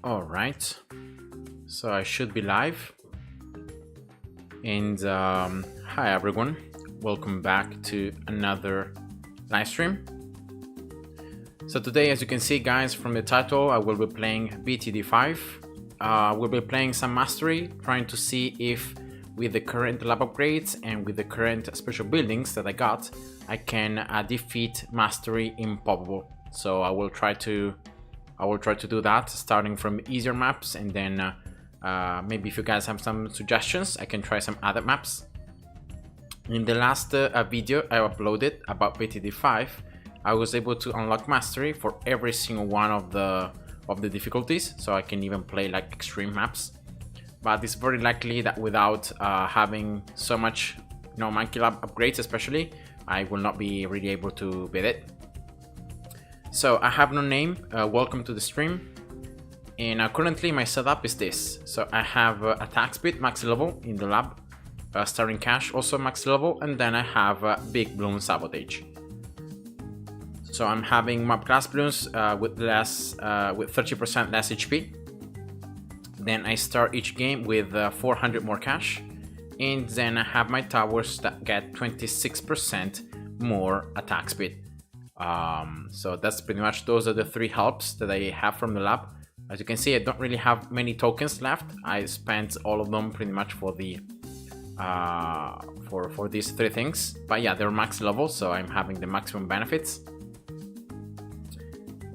All right, so I should be live. And hi everyone, welcome back to another live stream. So today, as you can see guys from the title, I will be playing BTD5. We'll be playing some mastery, trying to see if with the current lab upgrades and with the current special buildings that I got, I can defeat mastery Impoppable. So I will try to do that, starting from easier maps, and then maybe if you guys have some suggestions, I can try some other maps. In the last video I uploaded about BTD5, I was able to unlock mastery for every single one of the difficulties, so I can even play like extreme maps. But it's very likely that without having so much, monkey lab upgrades especially, I will not be really able to beat it. So I have no name. Welcome to the stream. And currently my setup is this. So I have attack speed max level in the lab, starting cash also max level, and then I have big bloom sabotage. So I'm having mob class balloons with 30% less HP. Then I start each game with 400 more cash, and then I have my towers that get 26% more attack speed. So that's pretty much, those are the three helps that I have from the lab. As you can see, I don't really have many tokens left. I spent all of them pretty much for the for these three things. But yeah, they're max level, so I'm having the maximum benefits.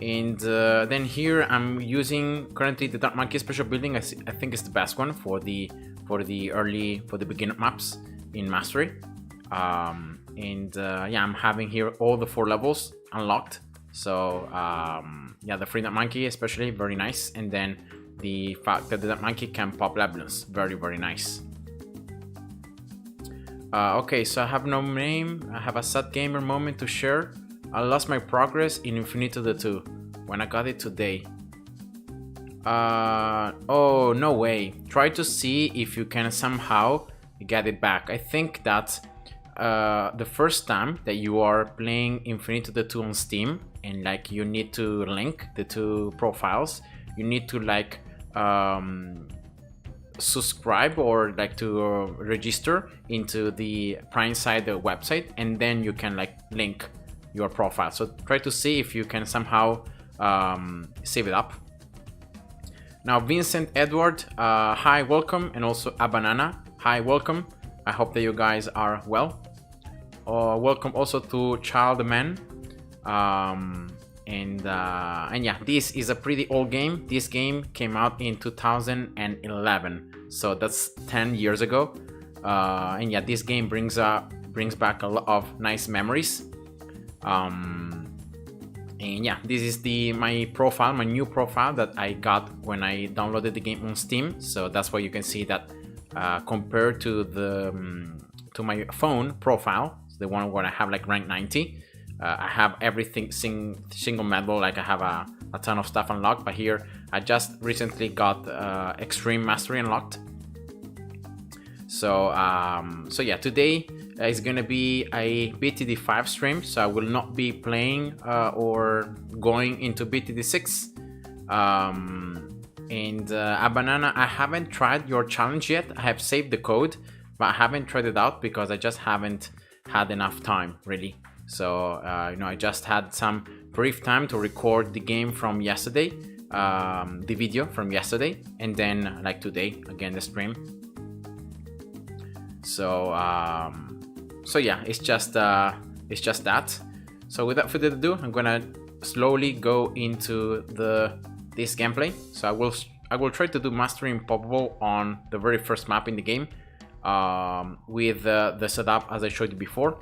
And then here I'm using currently the Dark Monkey special building. I think it's the best one for the beginner maps in Mastery. Yeah, I'm having here all the 4 levels unlocked. So yeah, the free Dark Monkey especially very nice, and then the fact that the Dark Monkey can pop labyrinthes, very nice. Okay, so I have no name. I have a sad gamer moment to share. I lost my progress in Infinito the 2 when I got it today. Oh, no way. Try to see if you can somehow get it back. I think that the first time that you are playing Infinito the 2 on Steam, and like you need to link the 2 profiles, you need to like subscribe or like to register into the Prime side website, and then you can like link your profile. So try to see if you can somehow save it up. Now Vincent Edward, hi, welcome, and also a banana, hi, welcome. I hope that you guys are well. Welcome also to Child Man. And yeah, this is a pretty old game. This game came out in 2011, so that's 10 years ago. And yeah, this game brings back a lot of nice memories. And yeah, this is my profile, my new profile that I got when I downloaded the game on Steam. So that's why you can see that compared to to my phone profile, the one where I have like rank 90, I have everything single medal, like I have a ton of stuff unlocked. But here I just recently got extreme mastery unlocked. So so yeah, today is gonna be a BTD5 stream, so I will not be playing or going into BTD6. And a banana, I haven't tried your challenge yet. I have saved the code, but I haven't tried it out because I just haven't had enough time really. So I just had some brief time to record the game from yesterday, the video from yesterday, and then like today again the stream. So so yeah, it's just that. So without further ado, I'm gonna slowly go into this gameplay. So I will try to do Mastery Impoppable on the very first map in the game, with the setup as I showed you before,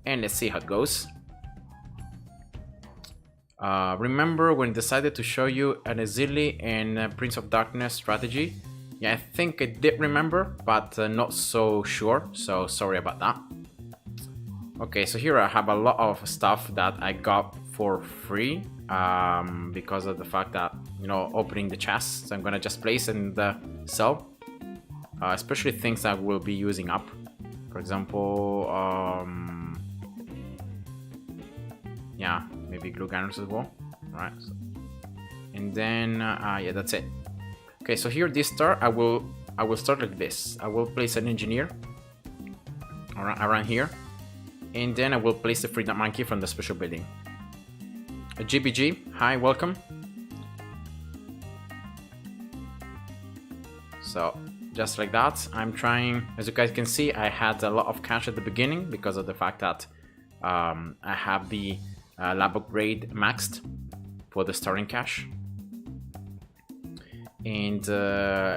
and let's see how it goes. Remember when I decided to show you an Azili and Prince of Darkness strategy? Yeah, I think I did remember, but not so sure, so sorry about that. Okay, so here I have a lot of stuff that I got for free because of the fact that, opening the chests. So I'm gonna just place and sell, especially things that will be using up. For example, yeah, maybe glue gunners as well. All right. So and then yeah, that's it. Okay, so here this start, I will start like this. I will place an engineer around here, and then I will place the freedom monkey from the special building. A GBG, hi, welcome. So just like that, I'm trying. As you guys can see, I had a lot of cash at the beginning because of the fact that I have the lab upgrade maxed for the starting cash. And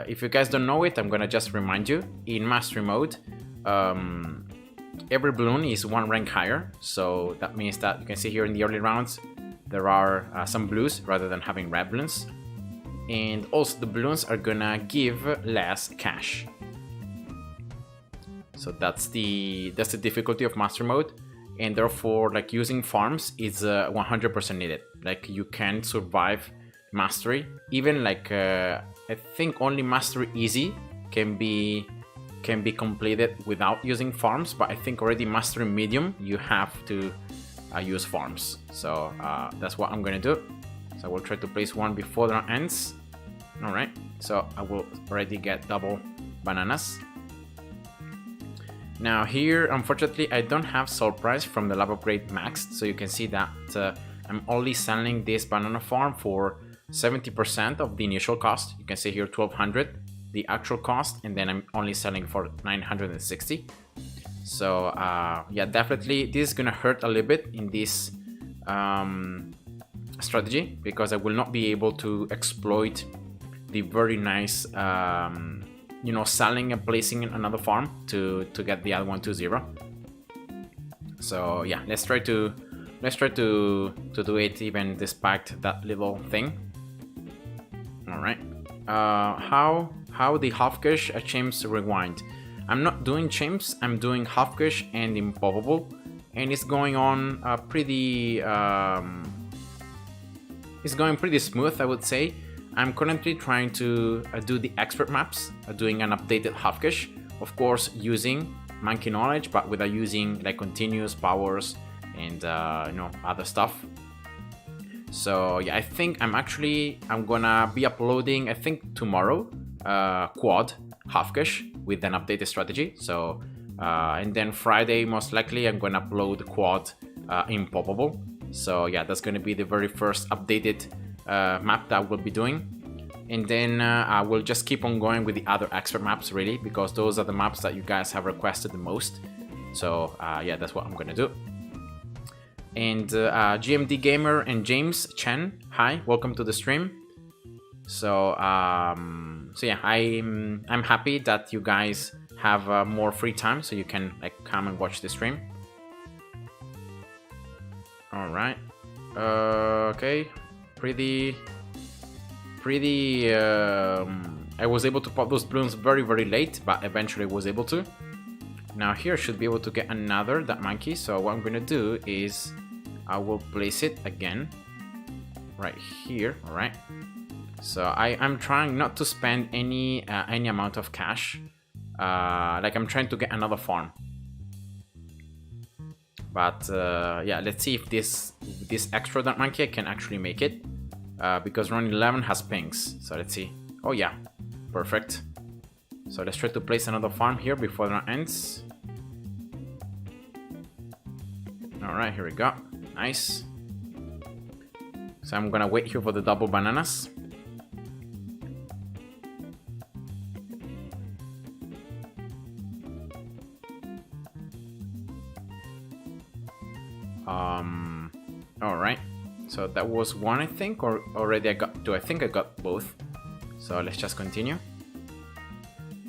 if you guys don't know it, I'm gonna just remind you, in mastery mode, every balloon is 1 rank higher. So that means that you can see here in the early rounds, there are some blues rather than having red balloons. And also the balloons are gonna give less cash. So that's the difficulty of master mode, and therefore like using farms is 100% needed. Like you can't survive mastery. Even like I think only mastery easy can be completed without using farms, but I think already mastery medium you have to use farms. So that's what I'm gonna do. So I will try to place one before the round ends. All right, so I will already get double bananas. Now here, unfortunately, I don't have soul price from the lab upgrade maxed, so you can see that I'm only selling this banana farm for 70% of the initial cost. You can see here 1200, the actual cost, and then I'm only selling for 960. So yeah, definitely this is gonna hurt a little bit in this strategy, because I will not be able to exploit the very nice you know, selling and placing in another farm to get the other one to 0. So yeah, let's try to do it even despite that little thing. All right, how the half-cash chimps rewind. I'm not doing chimps, I'm doing half-cash and Impoppable, and it's going on pretty it's going pretty smooth, I would say. I'm currently trying to do the expert maps, doing an updated half-cash, of course using monkey knowledge, but without using like continuous powers and you know, other stuff. So yeah, I think I'm gonna be uploading, I think tomorrow, quad half-cash with an updated strategy. So and then Friday most likely I'm gonna upload quad Impoppable. So yeah, that's gonna be the very first updated map that we'll be doing, and then I will just keep on going with the other expert maps, really, because those are the maps that you guys have requested the most. So yeah, that's what I'm gonna do. And GMD Gamer and James Chen, hi, welcome to the stream. So so yeah, I'm happy that you guys have more free time, so you can like come and watch the stream. All right, okay. Pretty I was able to pop those balloons very late, but eventually was able to. Now here I should be able to get another that monkey. So what I'm gonna do is I will place it again right here. All right, so I'm trying not to spend any amount of cash. Like I'm trying to get another farm, but yeah, let's see if this extra that monkey can actually make it, because round 11 has pings. So let's see. Oh yeah, perfect. So let's try to place another farm here before the round ends. All right, here we go. Nice. So I'm gonna wait here for the double bananas. All right, so that was one, I think, or already I got two. I think I got both. So let's just continue.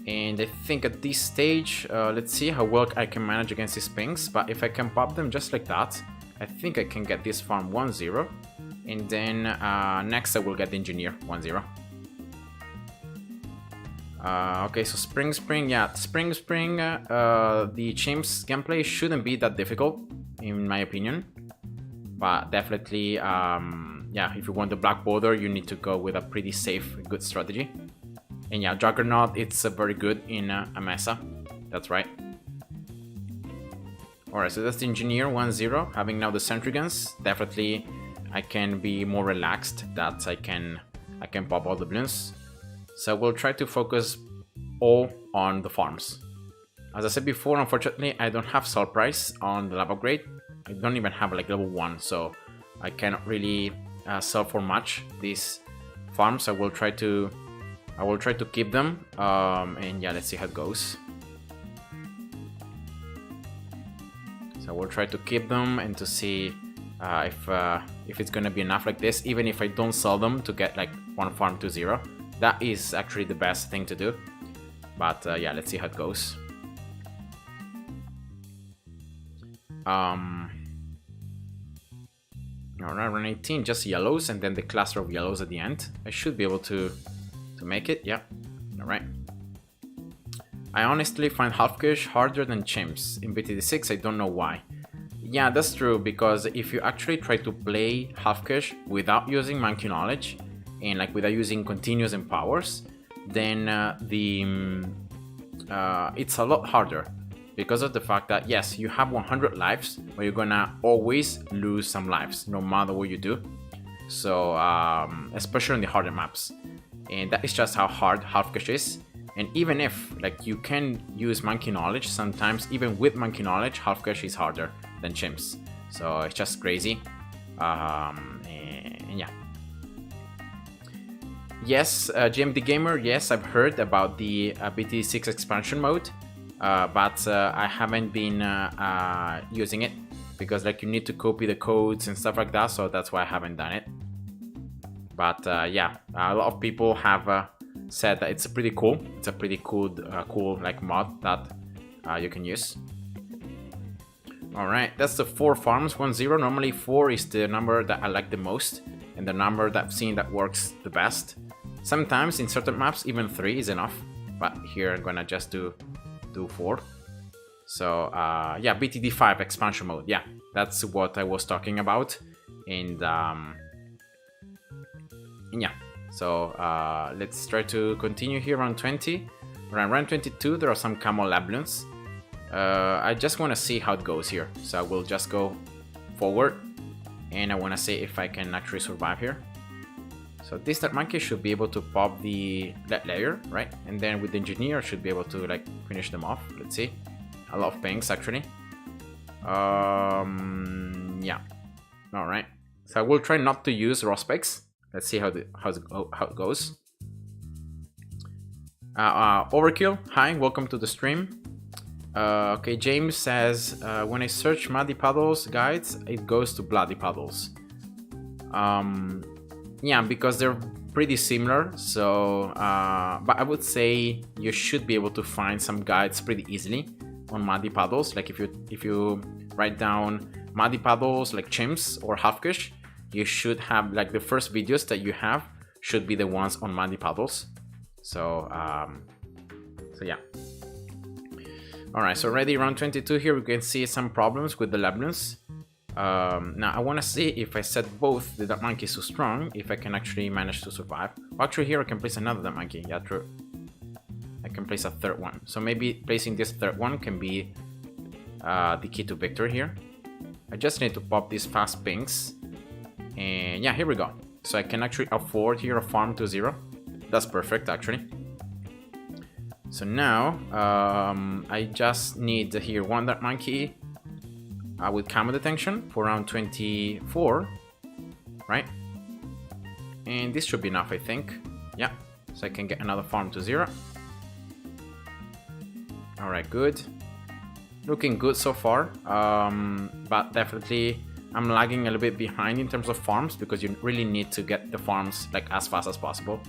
And I think at this stage, let's see how well I can manage against these pings. But if I can pop them just like that, I think I can get this farm 1-0. And then next I will get the engineer 1-0. Okay, so spring, yeah, spring. The chimps gameplay shouldn't be that difficult, in my opinion. But definitely, yeah, if you want the black border, you need to go with a pretty safe, good strategy. And yeah, Juggernaut, it's very good in a Mesa. That's right. Alright, so that's the engineer 1-0, having now the sentry guns. Definitely I can be more relaxed that I can pop all the balloons. So we'll try to focus all on the farms. As I said before, unfortunately, I don't have sell price on the lava upgrade. I don't even have like level 1, so I cannot really sell for much these farms. I will try to keep them, and yeah, let's see how it goes. So we'll try to keep them and to see if it's gonna be enough like this, even if I don't sell them to get like 1 farm to 0. That is actually the best thing to do. But yeah, let's see how it goes. Alright, run 18, just yellows, and then the cluster of yellows at the end. I should be able to make it, yeah. Alright. I honestly find half cash harder than chimps. In BTD6, I don't know why. Yeah, that's true, because if you actually try to play half cash without using monkey knowledge, and like without using continuous and powers, then it's a lot harder. Because of the fact that, yes, you have 100 lives, but you're gonna always lose some lives, no matter what you do. So, especially on the harder maps. And that is just how hard half cash is. And even if, like, you can use monkey knowledge, sometimes, even with monkey knowledge, half cash is harder than chimps. So, it's just crazy. And yeah. Yes, GMD Gamer, yes, I've heard about the BTD6 expansion mode. But I haven't been using it because like you need to copy the codes and stuff like that, so that's why I haven't done it. But yeah, a lot of people have said that it's pretty cool. It's a pretty cool like mod that you can use. All right, that's the 4 farms, 1-0. Normally 4 is the number that I like the most and the number that I've seen that works the best. Sometimes in certain maps even 3 is enough, but here I'm gonna just do 4. So yeah, BTD5 expansion mode, yeah, that's what I was talking about. And yeah, so let's try to continue here on 20. Around round 22 there are some camel labyrinths. I just want to see how it goes here, so I will just go forward and I want to see if I can actually survive here. So this that monkey should be able to pop that layer, right? And then with the engineer I should be able to like finish them off. Let's see. A lot of pings actually. Yeah. All right. So I will try not to use Rospecs. Let's see how it goes. Overkill, hi, welcome to the stream. Okay, James says when I search Muddy Puddles guides, it goes to Bloody Puddles. Yeah, because they're pretty similar. So, but I would say you should be able to find some guides pretty easily on Muddy Puddles. Like if you write down Muddy Puddles like chimps or halfkish, you should have like the first videos that you have should be the ones on Muddy Puddles. So, so yeah. All right, so already around 22 here, we can see some problems with the labyrinths. Now I want to see if I set both the dark monkeys too strong, if I can actually manage to survive. Well, actually here I can place another dark monkey, yeah, true. I can place a third one. So maybe placing this third one can be the key to victory here. I just need to pop these fast pings. And yeah, here we go. So I can actually afford here a farm to 0. That's perfect actually. So now I just need here one dark monkey with camo detection for around 24, right? And this should be enough, I think. Yeah, so I can get another farm to 0. All right, good. Looking good so far, but definitely I'm lagging a little bit behind in terms of farms because you really need to get the farms like as fast as possible.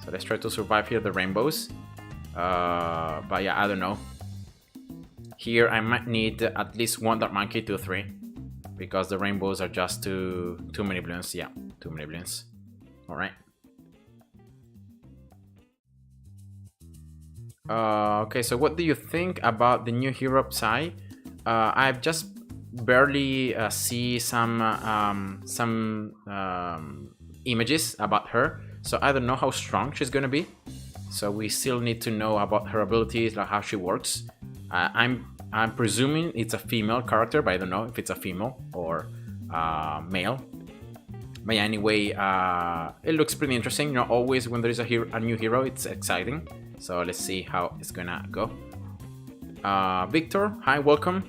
So let's try to survive here the rainbows. But yeah, I don't know. Here I might need at least one dark monkey to 3 because the rainbows are just too many balloons. Yeah, too many balloons. All right. Okay, so what do you think about the new hero Psy? I've just barely see some images about her, so I don't know how strong she's gonna be. So we still need to know about her abilities, like how she works. I'm presuming it's a female character, but I don't know if it's a female or male. But yeah, anyway, it looks pretty interesting. You know, always when there is a new hero, it's exciting. So let's see how it's gonna go. Victor, hi, welcome.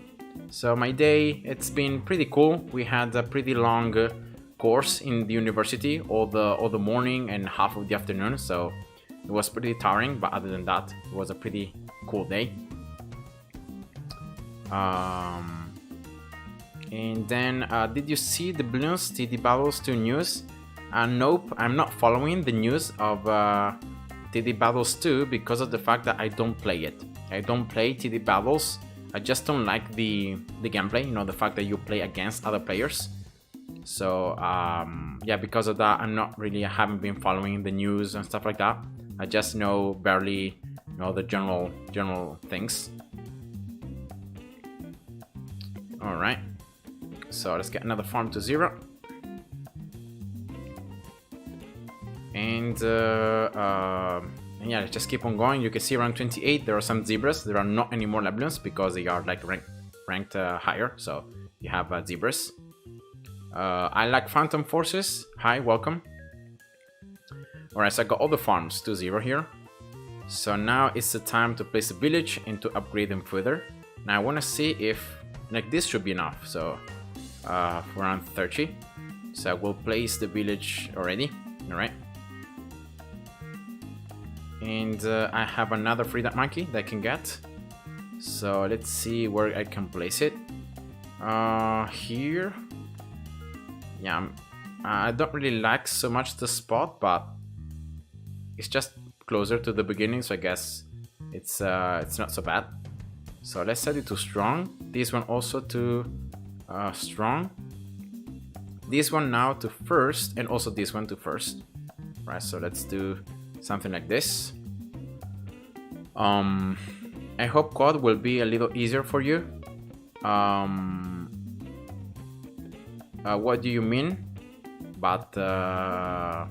So my day, it's been pretty cool. We had a pretty long course in the university, all the morning and half of the afternoon. So it was pretty tiring, but other than that, it was a pretty cool day. And then, did you see the Bloons TD Battles 2 news? Nope, I'm not following the news of TD Battles 2 because of the fact that I don't play it. I don't play TD Battles. I just don't like the gameplay, you know, the fact that you play against other players. So, yeah, because of that, I haven't been following the news and stuff like that. I just know barely, you know, the general things. Alright. So let's get another farm to 0. And yeah, let's just keep on going. You can see around 28 there are some zebras. There are not any more Bloons because they are like ranked higher. So you have zebras. I like Phantom Forces. Hi, welcome. Alright, so I got all the farms to 0 here. So now it's the time to place a village and to upgrade them further. Now I want to see if like this should be enough. So for around 30. So I will place the village already. Alright. And I have another free dot monkey that I can get. So let's see where I can place it. Here. Yeah, I don't really like so much the spot, but it's just closer to the beginning, so I guess it's not so bad. So let's set it to strong. This one also to strong. This one now to first, and also this one to first. Right, so let's do something like this. I hope quad will be a little easier for you. What do you mean? But yeah,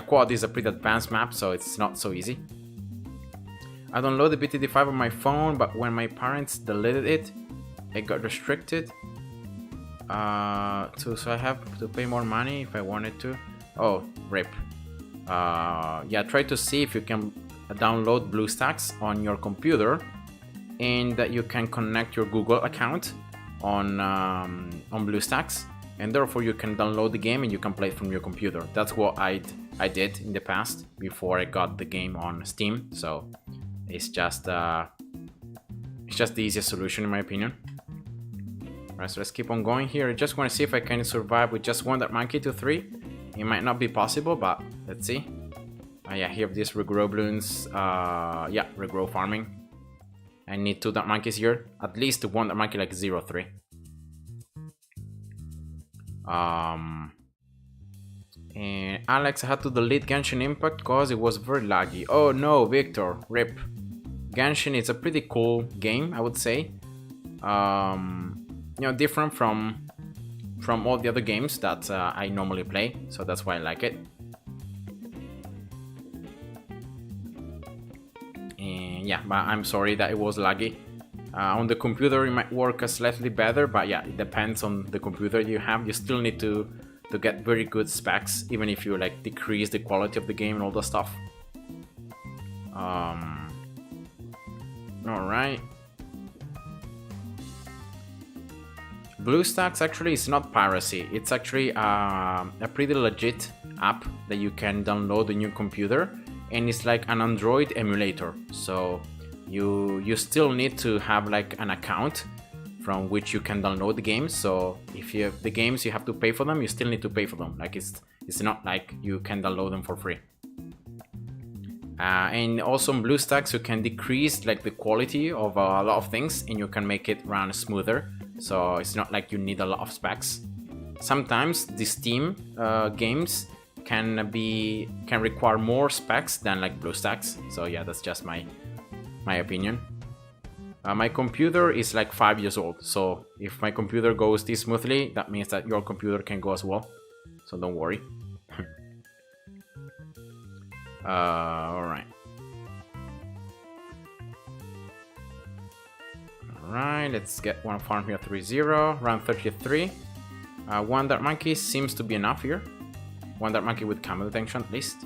quad is a pretty advanced map, so it's not so easy. I downloaded the BTD5 on my phone, but when my parents deleted it, it got restricted. So I have to pay more money if I wanted to. Oh, rip. Yeah, try to see if you can download BlueStacks on your computer, and that you can connect your Google account on BlueStacks, and therefore you can download the game and you can play it from your computer. That's what I did in the past before I got the game on Steam. So it's just the easiest solution in my opinion. Alright, so let's keep on going here. I just want to see if I can survive with just one monkey to 3. It might not be possible, but let's see. Yeah, here these regrow Bloons. Yeah, regrow farming. I need 2 monkeys here. At least 1 monkey like 0-3. And Alex, I had to delete Genshin Impact because it was very laggy. Oh no, Victor, rip. Genshin is a pretty cool game, I would say. You know, different from all the other games that I normally play, so that's why I like it. And yeah, but I'm sorry that it was laggy. On the computer it might work slightly better, but yeah, it depends on the computer you have. You still need to get very good specs, even if you like decrease the quality of the game and all that stuff. Alright. BlueStacks actually is not piracy. It's actually a pretty legit app that you can download on your computer, and it's like an Android emulator. So you still need to have like an account from which you can download the games. So if you have the games, you have to pay for them. You still need to pay for them. Like it's not like you can download them for free. And also on BlueStacks you can decrease like the quality of a lot of things, and you can make it run smoother. So it's not like you need a lot of specs. Sometimes the Steam games can require more specs than like BlueStacks. So yeah, that's just my opinion. My computer is like 5 years old, so if my computer goes this smoothly, that means that your computer can go as well. So don't worry. Alright. Alright, let's get one farm here, 3-0, round 33. One Dark Monkey seems to be enough here. One Dark Monkey with camo detection at least.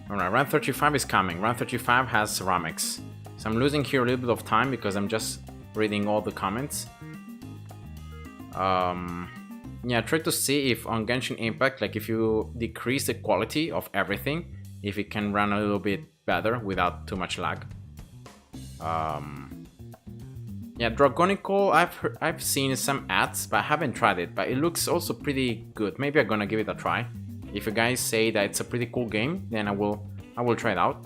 Alright, round 35 is coming. Round 35 has ceramics. So I'm losing here a little bit of time because I'm just reading all the comments. Yeah, try to see if on Genshin Impact, like if you decrease the quality of everything, if it can run a little bit better without too much lag. Yeah, Dragonical, I've seen some ads, but I haven't tried it. But it looks also pretty good. Maybe I'm gonna give it a try. If you guys say that it's a pretty cool game, then I will try it out.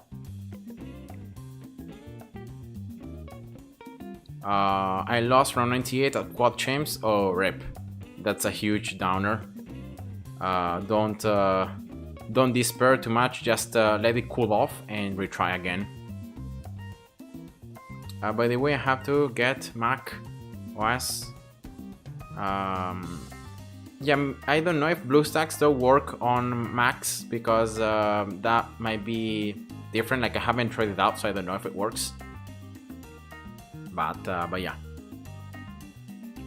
I lost round 98 at quad champs. Oh, rip. That's a huge downer. Don't despair too much. Just let it cool off and retry again. By the way, I have to get Mac OS. Yeah, I don't know if BlueStacks don't work on Macs because that might be different. Like I haven't tried it out, so I don't know if it works. But yeah.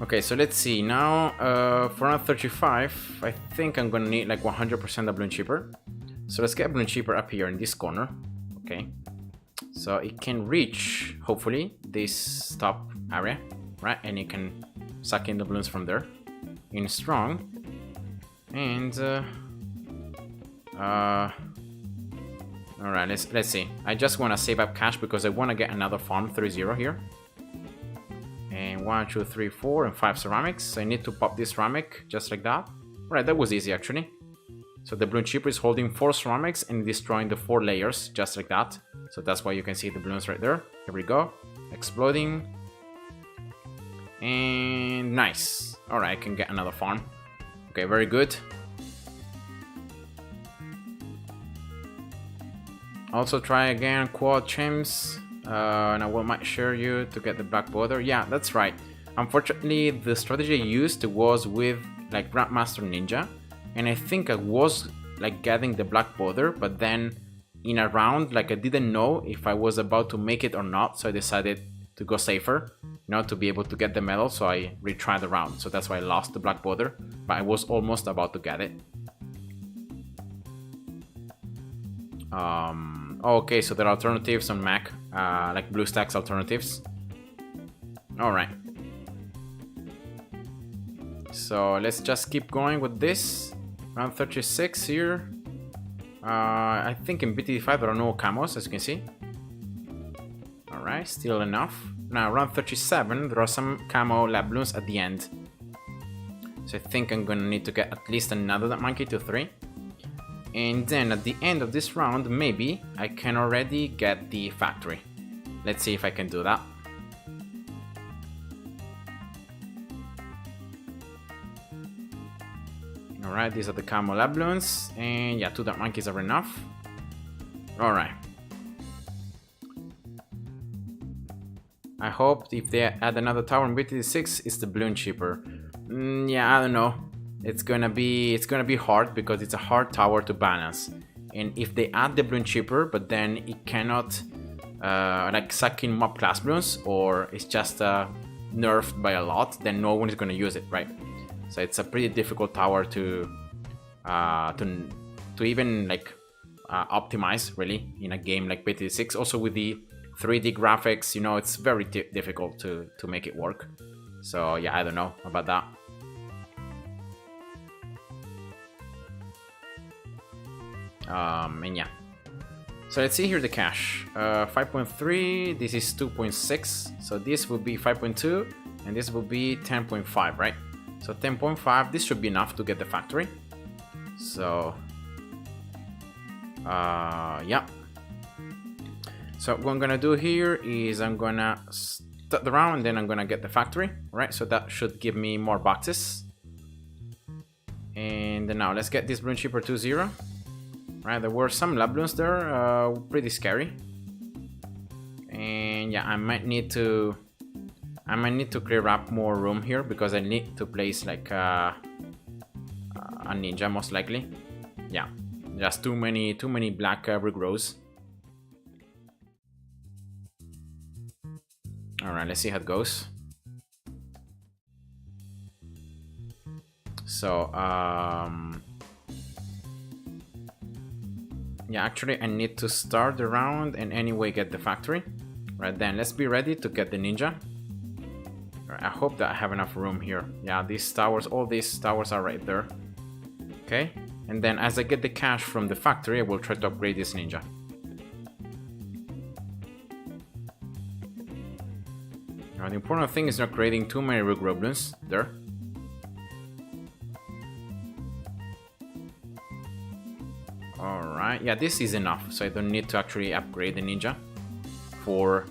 Okay, so let's see now. For round 35, I think I'm gonna need like 100% of Bloom Chipper. So let's get Bloom Chipper up here in this corner. Okay. So it can reach, hopefully, this top area, right? And it can suck in the balloons from there. In strong. And alright, let's see. I just want to save up cash because I want to get another farm 3-0 here. And 1, 2, 3, 4, and 5 ceramics. So I need to pop this ceramic just like that. Right, that was easy actually. So the Bloom Chipper is holding 4 ceramics and destroying the 4 layers just like that. So that's why you can see the balloons right there. Here we go. Exploding. And nice. Alright, I can get another farm. Okay, very good. Also try again quad champs. And I will might share you to get the black border. Yeah, that's right. Unfortunately, the strategy I used was with like Grandmaster Ninja. And I think I was like getting the black border, but then in a round, like I didn't know if I was about to make it or not. So I decided to go safer, you know, to be able to get the medal. So I retried the round. So that's why I lost the black border, but I was almost about to get it. Okay, so there are alternatives on Mac, like BlueStacks alternatives. All right. So let's just keep going with this. Round 36 here. I think in BTD5 there are no camos, as you can see. Alright, still enough. Now, round 37, there are some camo lab balloons at the end. So I think I'm gonna need to get at least another monkey to 3. And then at the end of this round, maybe I can already get the factory. Let's see if I can do that. Alright, these are the camo lab balloons. And yeah, 2 dark monkeys are enough. Alright. I hope if they add another tower in BTD6, it's the Bloom Chipper. Yeah, I don't know. It's gonna be hard because it's a hard tower to balance. And if they add the Bloom Chipper, but then it cannot like suck in mob class balloons, or it's just nerfed by a lot, then no one is gonna use it, right? So it's a pretty difficult tower to even like optimize really in a game like BTD6. Also with the 3D graphics, you know, it's very difficult to make it work. So yeah, I don't know about that. And yeah. So let's see here the cash. 5.3, this is 2.6. So this will be 5.2 and this will be 10.5, right? So 10.5, this should be enough to get the factory. So yeah. So what I'm gonna do here is I'm gonna start the round and then I'm gonna get the factory, right? So that should give me more boxes. And now let's get this Bloom Chipper 2-0. Right, there were some lab balloons there, pretty scary. And yeah, I might need to clear up more room here because I need to place like a ninja most likely. Yeah, just too many black brick rows. All right, let's see how it goes. So yeah, actually I need to start the round and anyway get the factory. Right then, let's be ready to get the ninja. Right, I hope that I have enough room here. Yeah, these towers, all these towers are right there. Okay, and then as I get the cash from the factory, I will try to upgrade this ninja. Now, the important thing is not creating too many rook goblins there. Alright, yeah, this is enough, so I don't need to actually upgrade the ninja for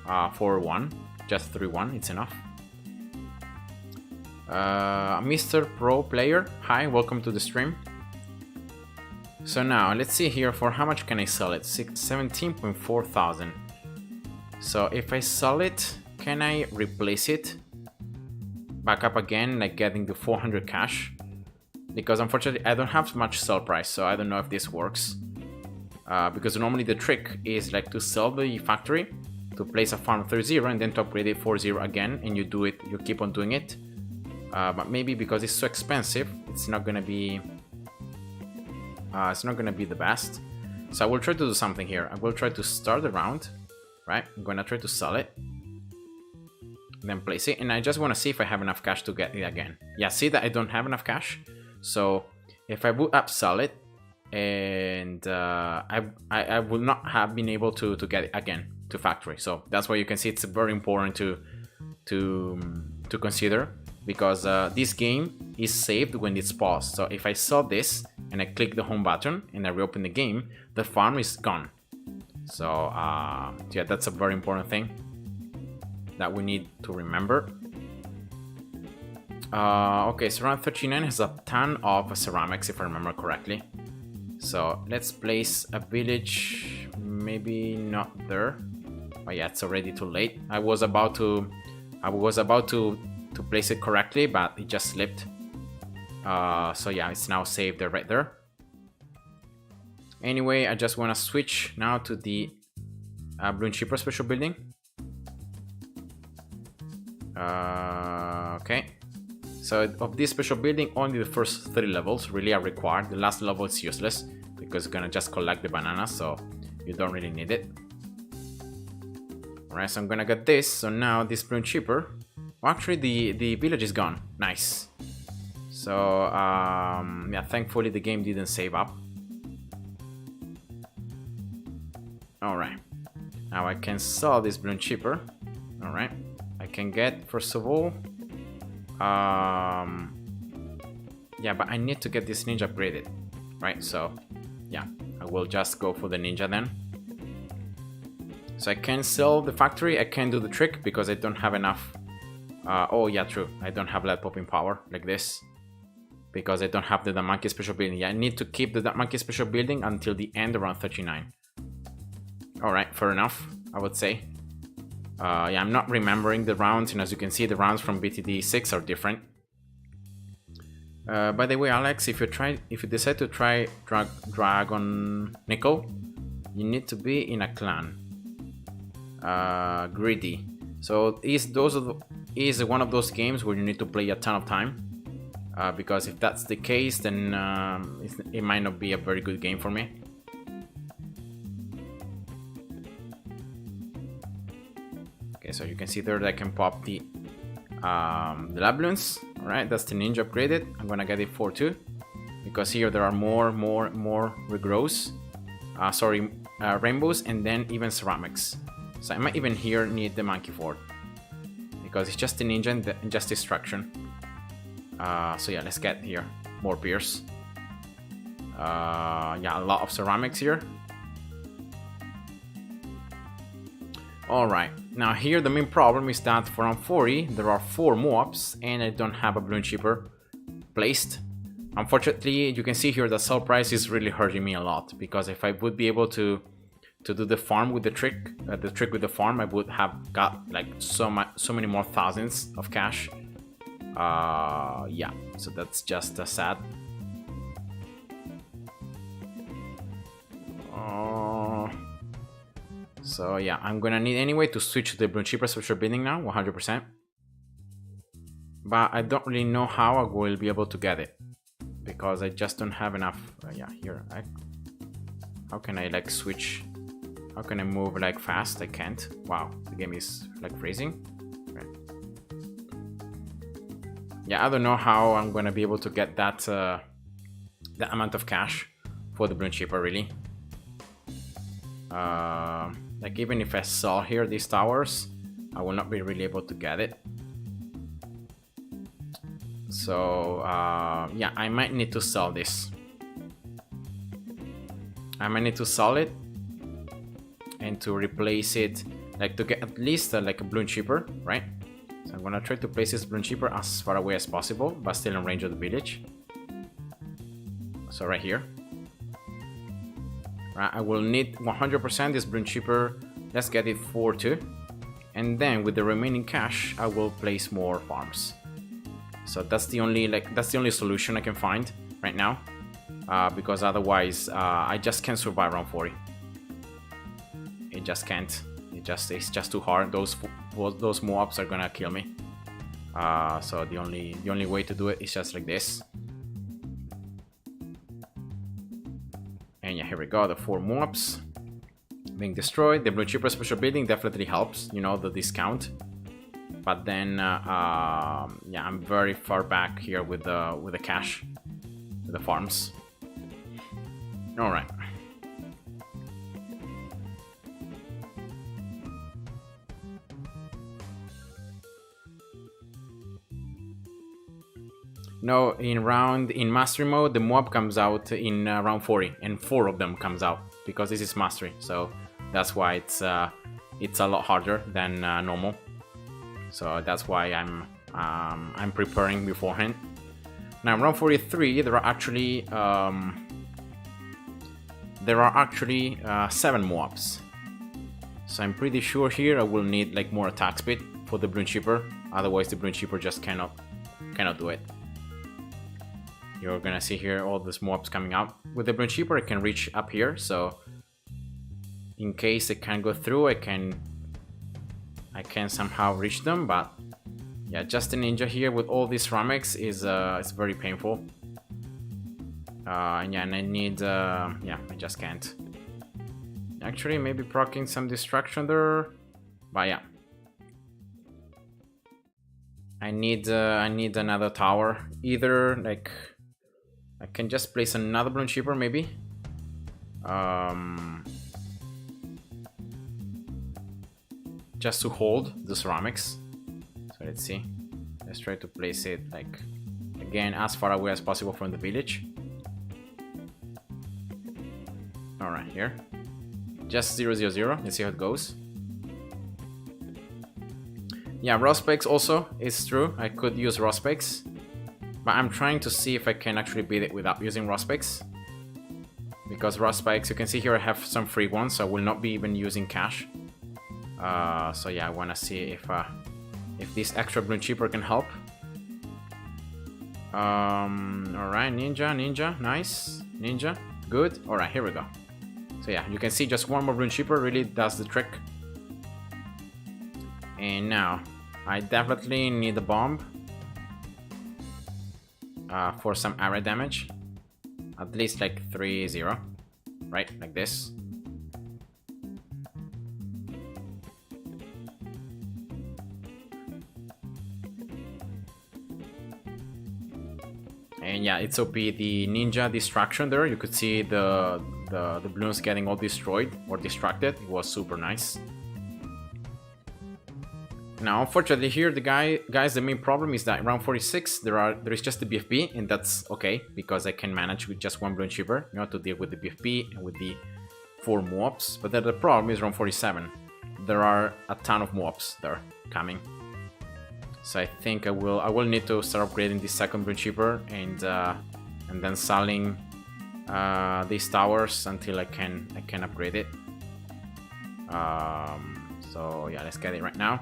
4-1, just 3-1, it's enough. Mr. Pro Player, hi, welcome to the stream. So now, let's see here, for how much can I sell it? 17.4 thousand. So if I sell it, can I replace it back up again, like getting the 400 cash? Because unfortunately I don't have much sell price, so I don't know if this works. Because normally the trick is like to sell the factory, to place a farm 3-0 and then to upgrade it 4-0 again, and you do it, you keep on doing it. But maybe because it's so expensive, it's not gonna be the best. So I will try to do something here. I will try to start the round, right? I'm gonna try to sell it, then place it, and I just want to see if I have enough cash to get it again. Yeah, see that I don't have enough cash. So if I would upsell it, and I would not have been able to get it again to factory. So that's why you can see it's very important to consider, because this game is saved when it's paused. So if I sell this and I click the home button and I reopen the game, the farm is gone. So yeah, that's a very important thing that we need to remember. Okay, so round 39 has a ton of ceramics, if I remember correctly. So let's place a village, maybe not there. Oh yeah, it's already too late. I was about to place it correctly, but it just slipped. So yeah, it's now saved there, right there. Anyway, I just want to switch now to the Blue and Cheaper special building. Okay. So of this special building, only the first 3 levels really are required. The last level is useless because it's gonna just collect the bananas, so you don't really need it. Alright, so I'm gonna get this. So now this Blue and Cheaper. Well, actually, the village is gone. Nice. So yeah, thankfully the game didn't save up. Alright. Now I can sell this Blue and Cheaper. Alright. I can get, first of all, yeah, but I need to get this ninja upgraded, right? So yeah, I will just go for the ninja then. So I can sell the factory. I can do the trick because I don't have enough. Oh yeah, true, I don't have lead popping power like this because I don't have the monkey special building. Yeah, I need to keep the monkey special building until the end around 39. All right, fair enough, I would say. Yeah, I'm not remembering the rounds, and as you can see, the rounds from BTD6 are different. By the way, Alex, if you decide to try Dragon Nickel, you need to be in a clan. Greedy. So is one of those games where you need to play a ton of time. Because if that's the case, then it might not be a very good game for me. Okay, so you can see there that I can pop the Labyrinths. Alright, that's the ninja upgraded. I'm gonna get it 4-2 because here there are more regrows. Rainbows, and then even ceramics. So I might even here need the monkey fort because it's just the ninja and just destruction. So yeah, let's get here more pierce. Yeah, a lot of ceramics here. Alright, now here the main problem is that for round 40 there are 4 Moabs and I don't have a Blue and Cheaper placed. Unfortunately, you can see here the sell price is really hurting me a lot, because if I would be able to do the farm with the trick with the farm, I would have got like so many more thousands of cash. Yeah, so that's just sad. So yeah, I'm gonna need anyway to switch to the Blue Cheaper special bidding now, 100%. but I don't really know how I will be able to get it because I just don't have enough. Yeah, here. How can I like switch? How can I move like fast? I can't. Wow, the game is like freezing. Okay. Yeah, I don't know how I'm gonna be able to get that that amount of cash for the Bloon Shipper really. Like even if I sell here these towers, I will not be really able to get it. So yeah, I might need to sell this. I might need to sell it and to replace it, like to get at least like a Bloon Shipper, right? So I'm gonna try to place this Bloon Shipper as far away as possible, but still in range of the village. So right here. Right, I will need 100% this Bloon Shipper. Let's get it 4-2. And then with the remaining cash, I will place more farms. So that's the only solution I can find right now, because otherwise I just can't survive round 40. It just can't. It's just too hard. Those mobs are gonna kill me. So the only way to do it is just like this. And yeah, here we go. The 4 mobs being destroyed. The Bloon Shipper special building definitely helps. You know, the discount. But then, yeah, I'm very far back here with the cash, with the farms. All right. No, in mastery mode, the mob comes out in round 40, and 4 of them comes out because this is mastery. So that's why it's a lot harder than normal. So that's why I'm preparing beforehand. Now, round 43, there are actually 7 mobs. So I'm pretty sure here I will need like more attack speed for the Bloon Shipper. Otherwise, the Bloon Shipper just cannot do it. You're gonna see here all these mobs coming out. With the Bloon Shipper, I can reach up here. So in case I can't go through, I can somehow reach them, but yeah, just a ninja here with all these ceramics is very painful. And yeah, and I need yeah, I just can't. Actually, maybe proccing some destruction there, but yeah, I need another tower. Either like I can just place another Bloon Shipper maybe. Just to hold the ceramics. So let's see. Let's try to place it like again as far away as possible from the village. All right, here. Just 0-0-0. Let's see how it goes. Yeah, raw specs also is true. I could use raw specs, but I'm trying to see if I can actually beat it without using raw specs. Because raw specs, you can see here I have some free ones, so I will not be even using cash. So yeah, I want to see if this extra Bloon Shipper can help. Alright, ninja, nice. Ninja, good. Alright, here we go. So yeah, you can see just one more Bloon Shipper really does the trick. And now, I definitely need a bomb for some area damage. At least like 3-0, right? Like this. And yeah, it's OP. The ninja distraction there, you could see the balloons getting all destroyed or distracted. It was super nice. Now, unfortunately here, guys, the main problem is that round 46 there is just the BFB, and that's okay because I can manage with just one Bloon Shipper, you know, to deal with the BFB and with the 4 mobs. But then the problem is round 47. There are a ton of mobs there coming. So I think I will need to start upgrading the second Bloon Shipper and then selling these towers until I can upgrade it. So yeah, let's get it right now.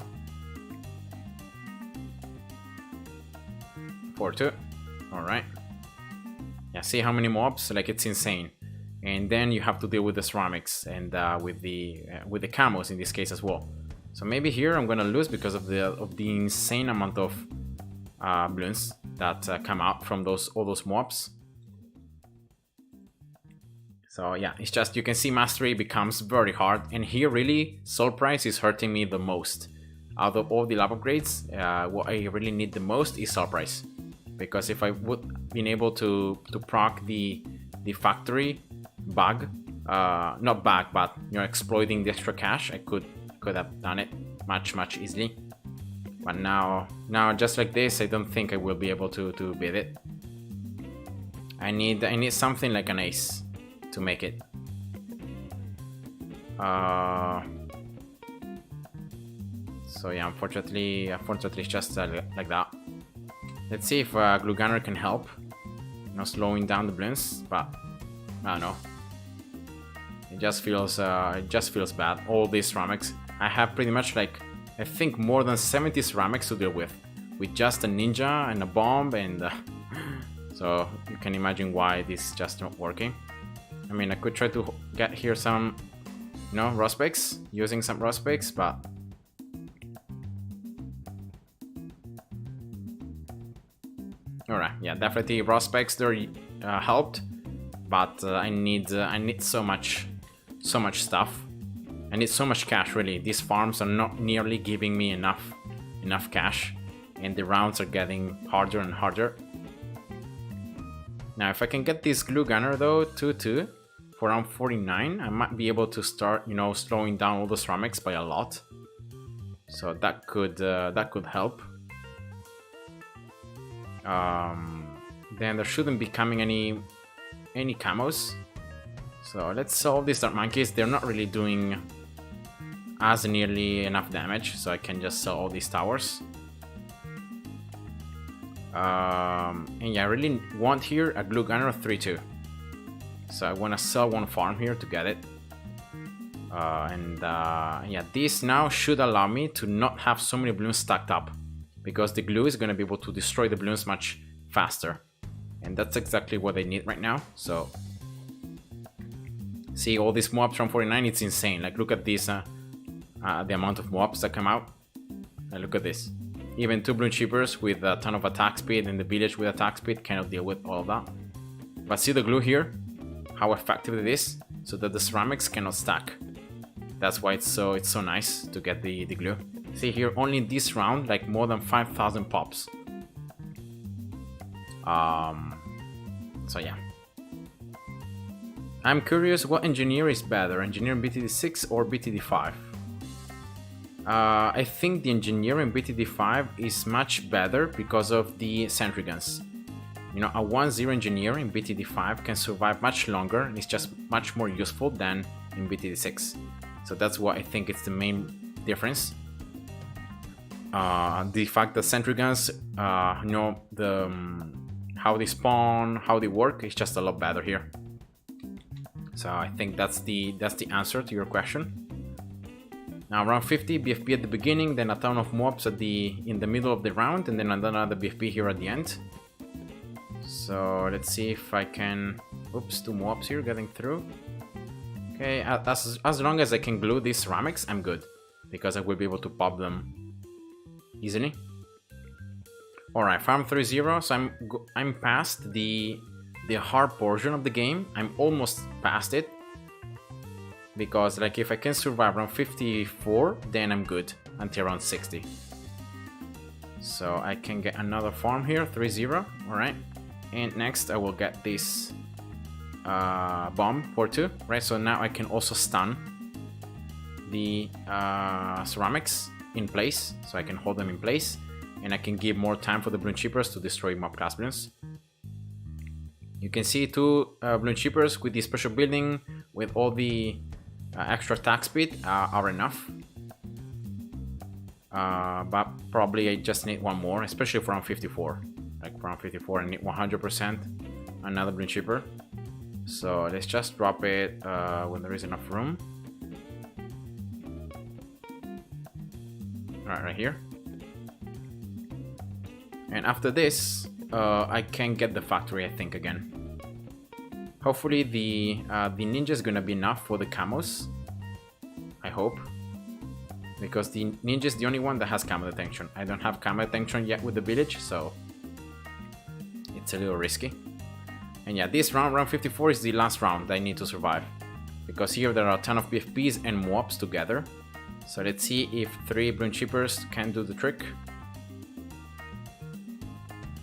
4-2. Alright. Yeah, see how many mobs? Like, it's insane. And then you have to deal with the ceramics and with the camos in this case as well. So maybe here I'm gonna lose because of the insane amount of balloons that come out from all those mobs. So yeah, it's just, you can see mastery becomes very hard, and here really soul price is hurting me the most. Out of all the lab upgrades, what I really need the most is soul price, because if I would been able to proc the factory bug, not bug, but you know, exploiting the extra cash, I could have done it much easily. But now just like this, I don't think I will be able to beat it. I need something like an ace to make it. So yeah, unfortunately it's just like that. Let's see if Glue Gunner can help, you know, slowing down the balloons, but I don't know. It just feels bad. All these ceramics. I have pretty much, like, I think more than 70 ceramics to deal with just a ninja and a bomb, and so you can imagine why this is just not working. I mean, I could try to get here some, you know, Rospix, using some Rospix, but alright, yeah, definitely Rospix there helped, but I need so much stuff. I need so much cash, really. These farms are not nearly giving me enough cash, and the rounds are getting harder and harder. Now, if I can get this Glue Gunner though, 2-2 for round 49, I might be able to start, you know, slowing down all the ceramics by a lot. So that could help. Then there shouldn't be coming any camos. So let's solve these Dark Monkeys. They're not really doing as nearly enough damage, so I can just sell all these towers. And yeah, I really want here a Glue Gunner of 3-2. So I want to sell one farm here to get it. Yeah, this now should allow me to not have so many balloons stacked up, because the glue is going to be able to destroy the balloons much faster. And that's exactly what I need right now. So see, all these mobs from 49, it's insane. Like, look at this, the amount of mobs that come out. And look at this. Even 2 balloon chippers with a ton of attack speed and the village with attack speed cannot deal with all of that. But see the glue here? How effective it is, so that the ceramics cannot stack. That's why it's so nice to get the glue. See here, only in this round, like more than 5,000 pops. So yeah. I'm curious what engineer is better, engineer in BTD6 or BTD5? I think the engineer in BTD5 is much better because of the sentry guns. You know, a 1-0 engineer in BTD5 can survive much longer and is just much more useful than in BTD6. So that's what I think it's the main difference. The fact that sentry guns, you know, how they spawn, how they work, is just a lot better here. So I think that's the answer to your question. Now round 50, BFB at the beginning, then a ton of mobs in the middle of the round, and then another BFB here at the end. So let's see if I can. Oops, 2 mobs here getting through. Okay, as long as I can glue these ceramics, I'm good, because I will be able to pop them easily. Alright, farm 3-0, so I'm past the hard portion of the game. I'm almost past it, because like if I can survive around 54, then I'm good until around 60. So I can get another farm here, 3-0. Alright, and next I will get this bomb for 2, right? So now I can also stun the ceramics in place, so I can hold them in place, and I can give more time for the balloon chippers to destroy mob class balloons. You can see 2 balloon chippers with the special building with all the extra attack speed are enough. But probably I just need 1 more, especially for round 54. Like for round 54 I need 100% another balloon chipper. So let's just drop it when there is enough room. Right here. And after this, I can get the factory, I think, again. Hopefully the ninja is gonna be enough for the camos. I hope. because the ninja is the only one that has camera detection. I don't have camera detection yet with the village, so it's a little risky. And yeah, this round, round 54, is the last round that I need to survive, because here there are a ton of BFBs and mobs together. So let's see if 3 Bloom Chippers can do the trick.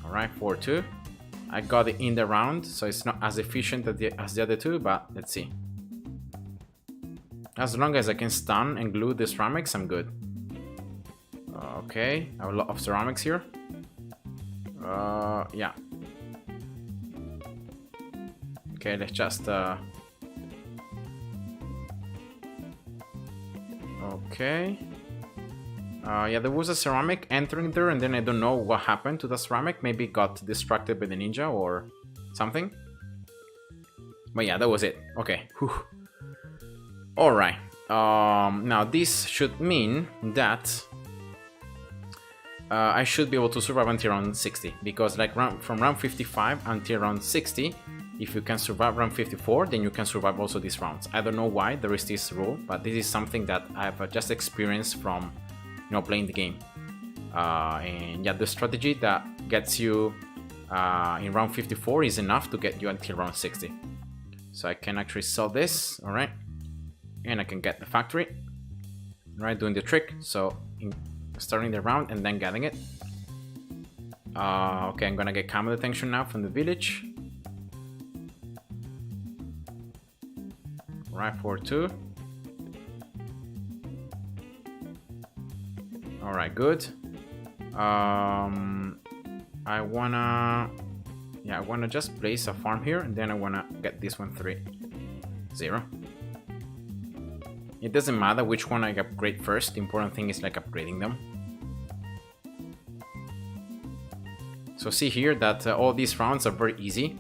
Alright, 4-2. I got it in the round, so it's not as efficient as the other two, but let's see. As long as I can stun and glue the ceramics, I'm good. Okay, I have a lot of ceramics here. Yeah. Okay, let's just... Okay. Yeah, there was a ceramic entering there, and then I don't know what happened to the ceramic. Maybe it got distracted by the ninja or something. But yeah, that was it. Okay. Alright. Now this should mean that I should be able to survive until round 60. Because like from round 55 until round 60, if you can survive round 54, then you can survive also these rounds. I don't know why there is this rule, but this is something that I've just experienced from playing the game. And yeah, the strategy that gets you in round 54 is enough to get you until round 60. So I can actually sell this, alright, and I can get the factory, right, doing the trick. So starting the round and then getting it. Okay, I'm gonna get camera detection now from the village. Right, 4-2. Alright, good. I wanna just place a farm here, and then I wanna get this one 3-0. It doesn't matter which one I upgrade first. The important thing is like upgrading them. So see here that all these rounds are very easy.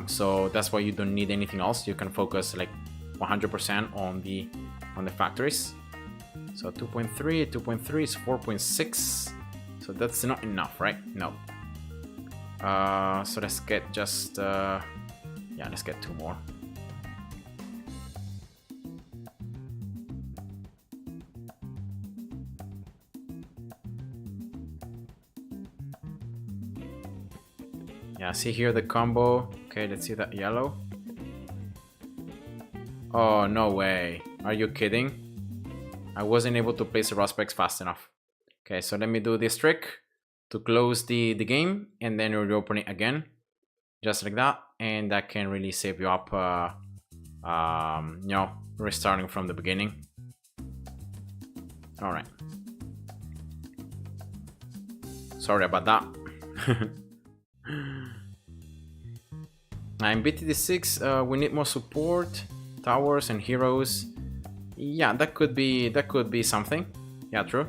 So that's why you don't need anything else. You can focus like 100% on the factories. So 2.3 is 4.6. So that's not enough, right? No. So let's get just yeah, let's get 2 more. Yeah, see here the combo. Okay, let's see that yellow. Oh, no way. Are you kidding? I wasn't able to place the prospects fast enough. Okay, so let me do this trick to close the game, and then reopen it again. Just like that. And that can really save you up, restarting from the beginning. Alright. Sorry about that. In BTD6, we need more support, towers and heroes. Yeah, that could be something. Yeah, true.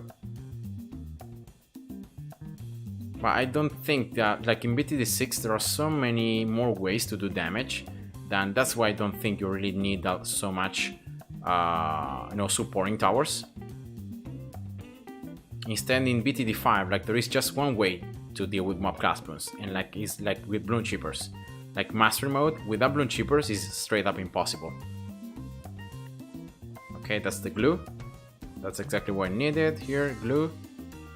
But I don't think that, like in BTD6, there are so many more ways to do damage. That's why I don't think you really need so much, supporting towers. Instead, in BTD5, like there is just one way to deal with mob class boons, and like it's like with Bloom Chippers. Like mastery mode without Bloom Chippers is straight up impossible. Okay, that's the glue. That's exactly what I needed here. Glue.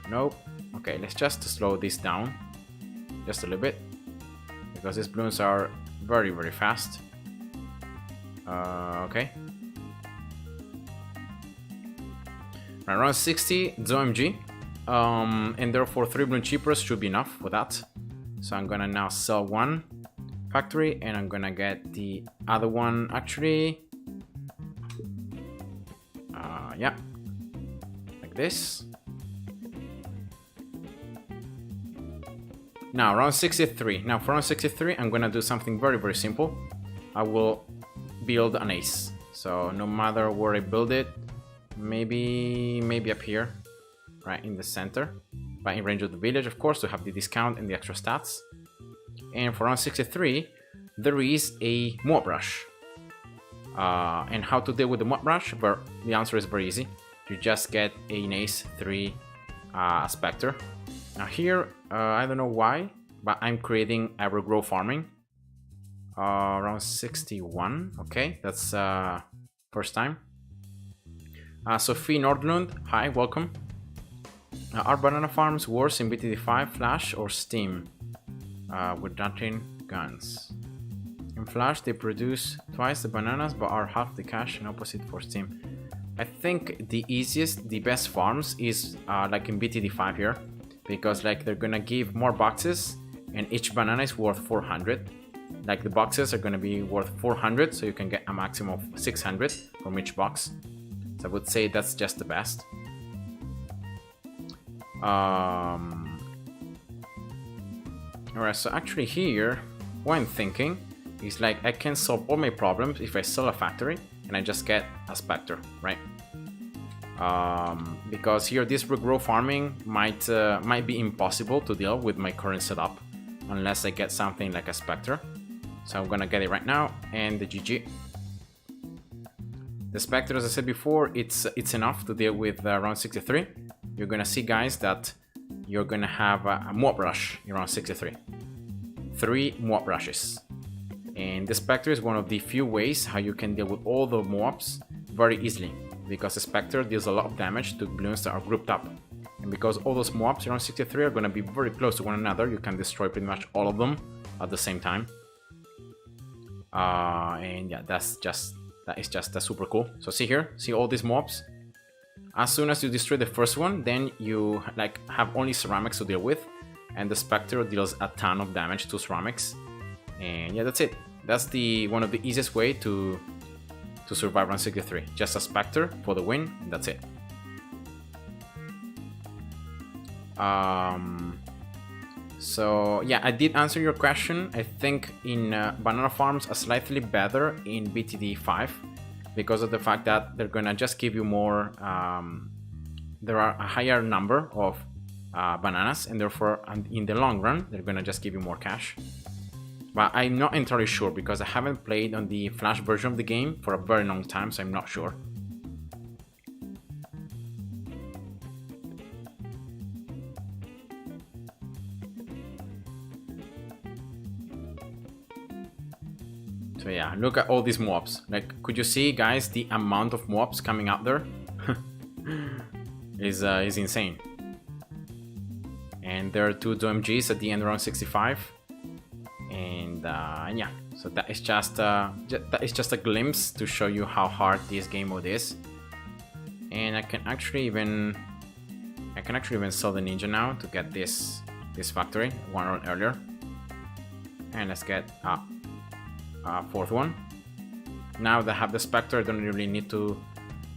Nope. Okay, let's just slow this down just a little bit, because these balloons are very, very fast. Okay. Around 60, it's OMG. And therefore 3 Bloom Chippers should be enough for that. So I'm gonna now sell 1 factory, and I'm gonna get the other one actually. Yeah, like this. Now round 63. Now for round 63, I'm gonna do something very, very simple. I will build an ace. So no matter where I build it, maybe up here, right in the center, but in range of the village, of course, to have the discount and the extra stats. And for round 63, there is a mob rush. And how to deal with the mob rush? Well, the answer is very easy. You just get an ace 3 Spectre. Now here, I don't know why, but I'm creating a regrow farming. Around 61. Okay, that's first time. Sophie Nordlund, hi, welcome. Are banana farms worse in BTD5, Flash, or Steam? With Darting guns. In Flash, they produce twice the bananas but are half the cash, and opposite for Steam. I think the easiest, the best farms is like in BTD5 here, because like they're gonna give more boxes, and each banana is worth 400. Like the boxes are gonna be worth 400, so you can get a maximum of 600 from each box. So I would say that's just the best. Alright, so actually here, what I'm thinking is like I can solve all my problems if I sell a factory and I just get a Spectre, right? Because here this regrow farming might be impossible to deal with my current setup unless I get something like a Spectre. So I'm gonna get it right now, and the GG. The Spectre, as I said before, it's enough to deal with round 63. You're gonna see, guys, that you're gonna have a mob rush in round 63. 3 mob rushes. And the Spectre is one of the few ways how you can deal with all the mobs very easily, because the Spectre deals a lot of damage to balloons that are grouped up. And because all those mobs around 63 are gonna be very close to one another, you can destroy pretty much all of them at the same time. And yeah, that is just super cool. So see here, see all these mobs. As soon as you destroy the first one, then you like have only ceramics to deal with, and the Spectre deals a ton of damage to ceramics. And yeah, that's it. That's one of the easiest way to survive round 63. Just a Spectre for the win, and that's it. So yeah, I did answer your question. I think in banana farms are slightly better in BTD5 because of the fact that they're gonna just give you more. There are a higher number of bananas, and therefore in the long run they're gonna just give you more cash. But I'm not entirely sure because I haven't played on the Flash version of the game for a very long time, so I'm not sure. So yeah, look at all these mobs. Like, could you see, guys, the amount of mobs coming out there is insane. And there are 2 OMGs at the end around 65. And yeah, so that is just a glimpse to show you how hard this game mode is. And I can actually even sell the ninja now to get this factory one round earlier. And let's get a 4th one. Now that I have the Spectre, I don't really need to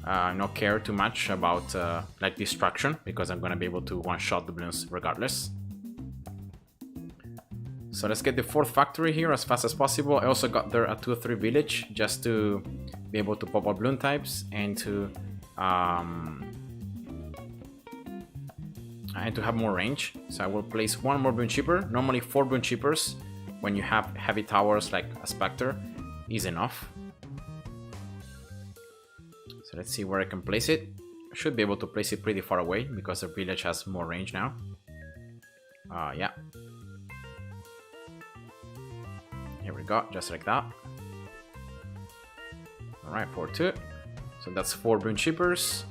not care too much about like destruction, because I'm gonna be able to one-shot the balloons regardless. So let's get the 4th factory here as fast as possible. I also got there a 2-3 village just to be able to pop out balloon types and to have more range. So I will place 1 more balloon chipper. Normally 4 balloon chippers when you have heavy towers like a Spectre is enough. So let's see where I can place it. I should be able to place it pretty far away because the village has more range now. Yeah. Here we go, just like that. Alright, 4-2. So that's 4 balloon chippers.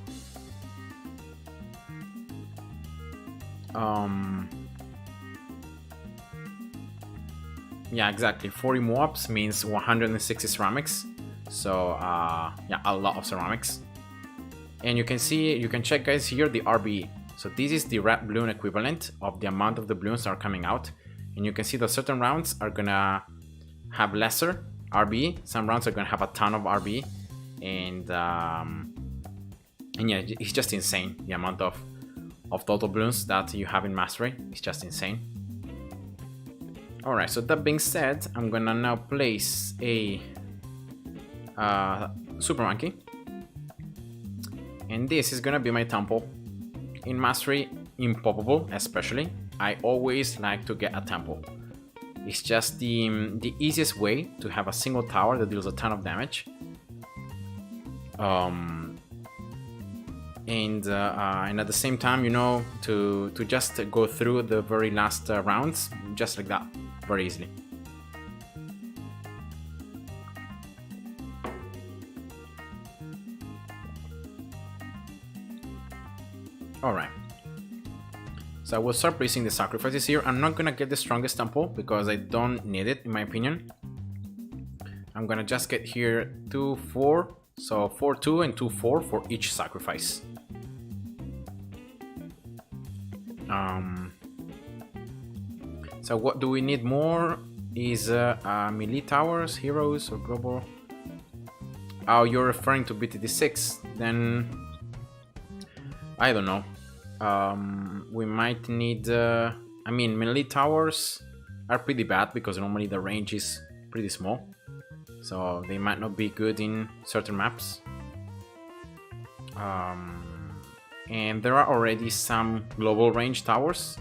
Yeah, exactly. 40 mobs means 160 ceramics. So yeah, a lot of ceramics. And you can see, you can check, guys, here the RBE. So this is the red balloon equivalent of the amount of the balloons that are coming out. And you can see that certain rounds are gonna have lesser RBE. Some rounds are gonna have a ton of RBE. And yeah, it's just insane. The amount of total balloons that you have in Mastery. It's just insane. Alright, so that being said, I'm gonna now place a Super Monkey. And this is gonna be my temple. In Mastery, Impoppable especially, I always like to get a temple. It's just the easiest way to have a single tower that deals a ton of damage. And at the same time, you know, to just go through the very last rounds, just like that, very easily. Alright. So I will start placing the sacrifices here. I'm not gonna get the strongest temple because I don't need it, in my opinion. I'm gonna just get here 2, 4. So 4, 2 and 2, 4 for each sacrifice. So what do we need more is melee towers, heroes, or global. Oh, you're referring to BTD6. Then I don't know. We might need. I mean, melee towers are pretty bad because normally the range is pretty small, so they might not be good in certain maps. And there are already some global range towers.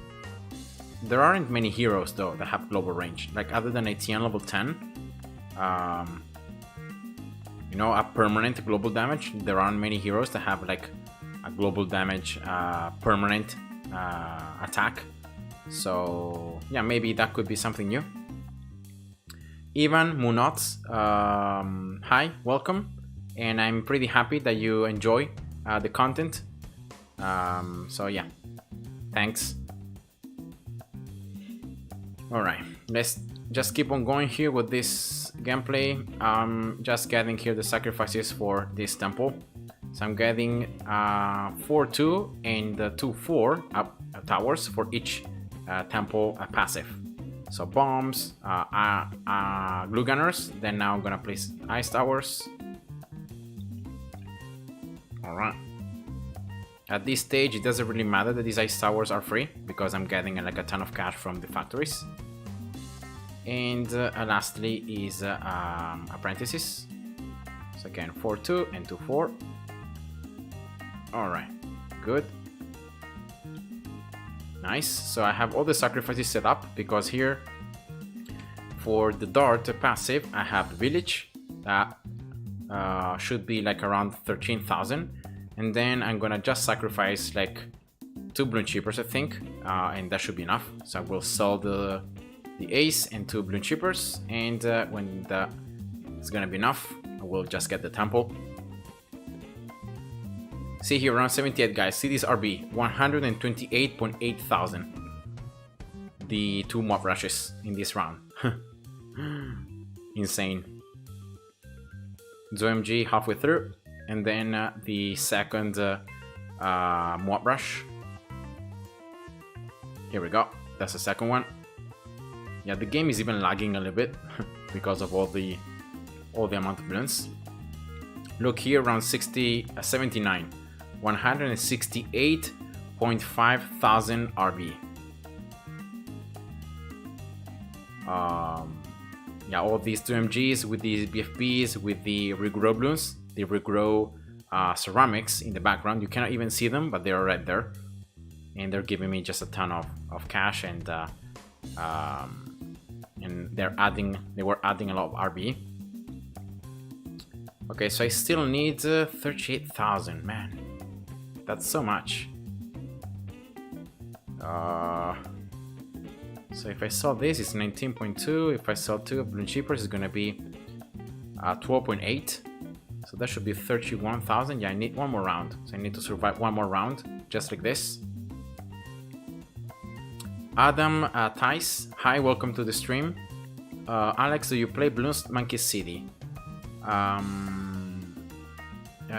There aren't many heroes though that have global range, like other than ATN level 10. You know, a permanent global damage. There aren't many heroes that have like a global damage permanent attack. So yeah, maybe that could be something new. Ivan Munoz, hi, welcome, and I'm pretty happy that you enjoy the content. So yeah, thanks. Alright, let's just keep on going here with this gameplay. Just getting here the sacrifices for this temple. So I'm getting 4-2 and 2-4 towers for each temple passive. So bombs, glue gunners, then now I'm gonna place ice towers. Alright. At this stage, it doesn't really matter that these ice towers are free because I'm getting like a ton of cash from the factories. And lastly is apprentices. So again, 4-2 and 2-4. Alright, good. Nice. So I have all the sacrifices set up because here for the dart passive, I have the village that should be like around 13,000. And then I'm gonna just sacrifice like 2 balloon chippers, I think, and that should be enough. So I will sell the ace and 2 balloon chippers, and when that is gonna be enough, I will just get the temple. See here, around 78 guys. See this RB, 128.8 thousand. The 2 mob rushes in this round. Insane. ZOMG halfway through. And then the second mob rush. Here we go. That's the second one. Yeah, the game is even lagging a little bit because of all the amount of balloons. Look here, around 79, 168.5 thousand RB. Yeah, all these 2MGs with these BFBs with the regrow balloons. They regrow ceramics in the background. You cannot even see them, but they're right there, and they're giving me just a ton of cash, and they were adding a lot of RB. Okay, so I still need 38,000. Man, that's so much. So if I sell this, it's 19.2. If I sell 2 balloon cheapers, it's gonna be 12.8. So that should be 31,000. Yeah, I need one more round. So I need to survive one more round, just like this. Adam Tice, hi, welcome to the stream. Alex, do you play Bloons Monkey City?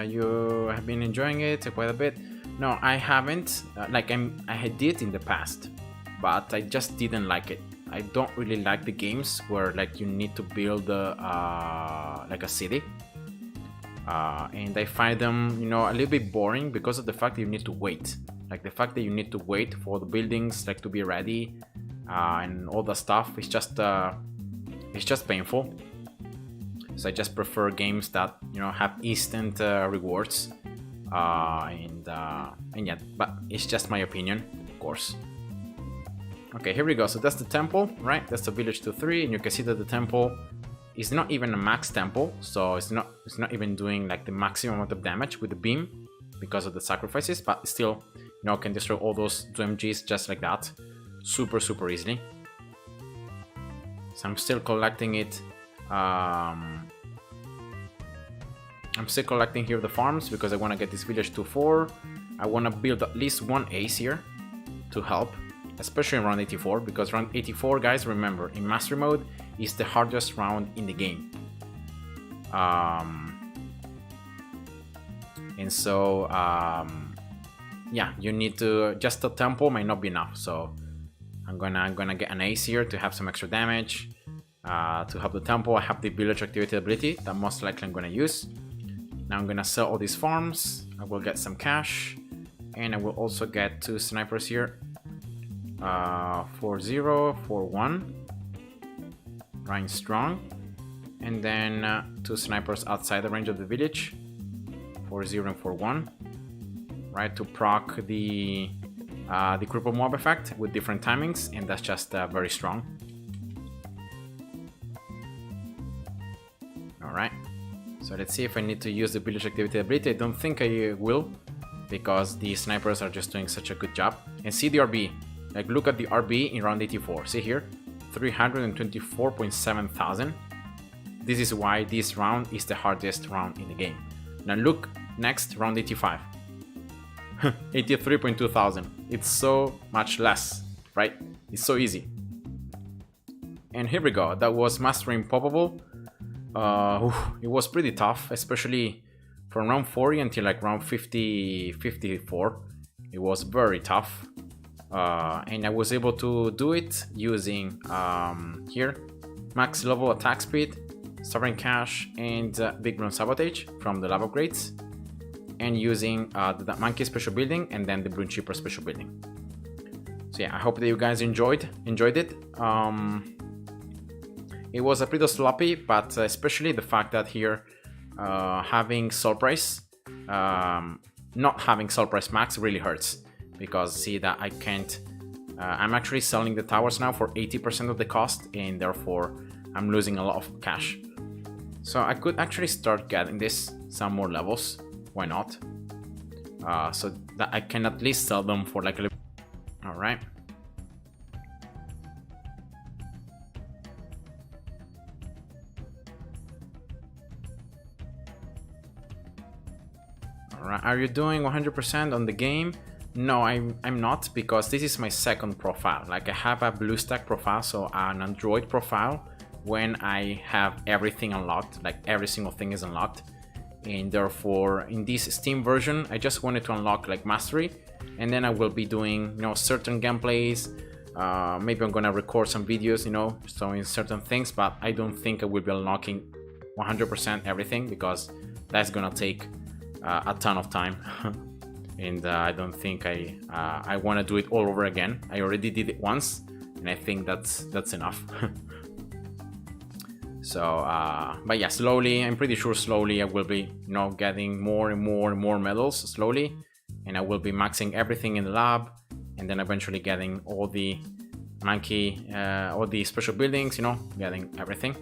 You have been enjoying it quite a bit. No, I haven't. I did in the past, but I just didn't like it. I don't really like the games where like you need to build like a city. And I find them, you know, a little bit boring because of the fact that you need to wait. Like the fact that you need to wait for the buildings like to be ready and all that stuff. It's just painful. So I just prefer games that, you know, have instant rewards. And yeah, but it's just my opinion, of course. Okay, here we go. So that's the temple, right? That's the village 2-3, and you can see that the temple is not even a max temple, so it's not even doing like the maximum amount of damage with the beam because of the sacrifices, but still, you know, can destroy all those 2MGs just like that, super easily. So I'm still collecting it. I'm still collecting here the farms because I want to get this village 2-4. I want to build at least one ace here to help, especially in round 84, because round 84, guys, remember, in mastery mode is the hardest round in the game. And so yeah, you need to, just a tempo might not be enough, so I'm gonna get an ace here to have some extra damage to help the tempo. I have the village activity ability that most likely I'm gonna use. Now I'm gonna sell all these farms. I will get some cash, and I will also get 2 snipers here, 4-0, 4-1, Ryan strong, and then 2 snipers outside the range of the village, 4-0 and 4-1, right, to proc the cripple mob effect with different timings, and that's just very strong. Alright, so let's see if I need to use the village activity ability. I don't think I will, because the snipers are just doing such a good job. And see the RB, like look at the RB in round 84, see here, 324.7 thousand. This is why this round is the hardest round in the game. Now look next, round 85. 83.2 thousand. It's so much less, right? It's so easy. And here we go. That was mastering Impoppable. It was pretty tough, especially from round 40 until like round 54. It was very tough. And I was able to do it using here max level attack speed, sovereign cash, and big rune sabotage from the lab upgrades, and using the monkey special building and then the Brune Cheaper special building. So yeah, I hope that you guys enjoyed it. It was a pretty sloppy, but especially the fact that here having soul price, not having soul price max really hurts, because see that I can't, I'm actually selling the towers now for 80% of the cost, and therefore I'm losing a lot of cash. So I could actually start getting this some more levels. Why not? So that I can at least sell them for like a little. All right. All right. Are you doing 100% on the game? No, I'm not, because this is my second profile. Like I have a BlueStack profile, so an Android profile when I have everything unlocked, like every single thing is unlocked. And therefore in this Steam version I just wanted to unlock like mastery, and then I will be doing, you know, certain gameplays. Maybe I'm gonna record some videos, you know, showing certain things, but I don't think I will be unlocking 100% everything, because that's gonna take a ton of time. And I don't think I want to do it all over again. I already did it once, and I think that's enough. So, but yeah, slowly, I'm pretty sure slowly I will be, you know, getting more and more and more medals slowly, and I will be maxing everything in the lab, and then eventually getting all the monkey, all the special buildings, you know, getting everything.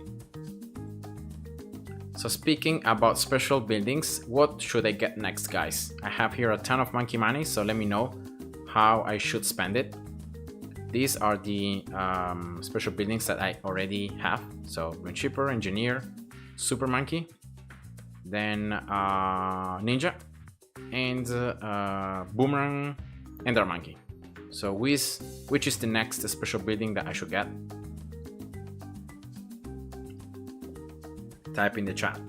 So speaking about special buildings, what should I get next, guys? I have here a ton of monkey money, so let me know how I should spend it. These are the special buildings that I already have. So Brune Cheaper, Engineer, Super Monkey, then Ninja, and Boomerang, and Dark Monkey. So which is the next special building that I should get? Type in the chat.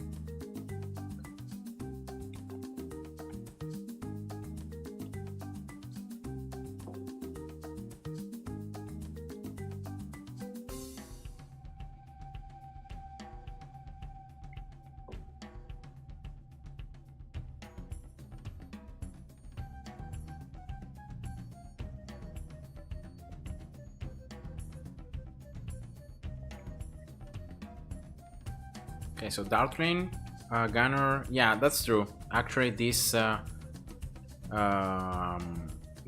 Okay, so Darkling, Gunner, yeah, that's true. Actually, this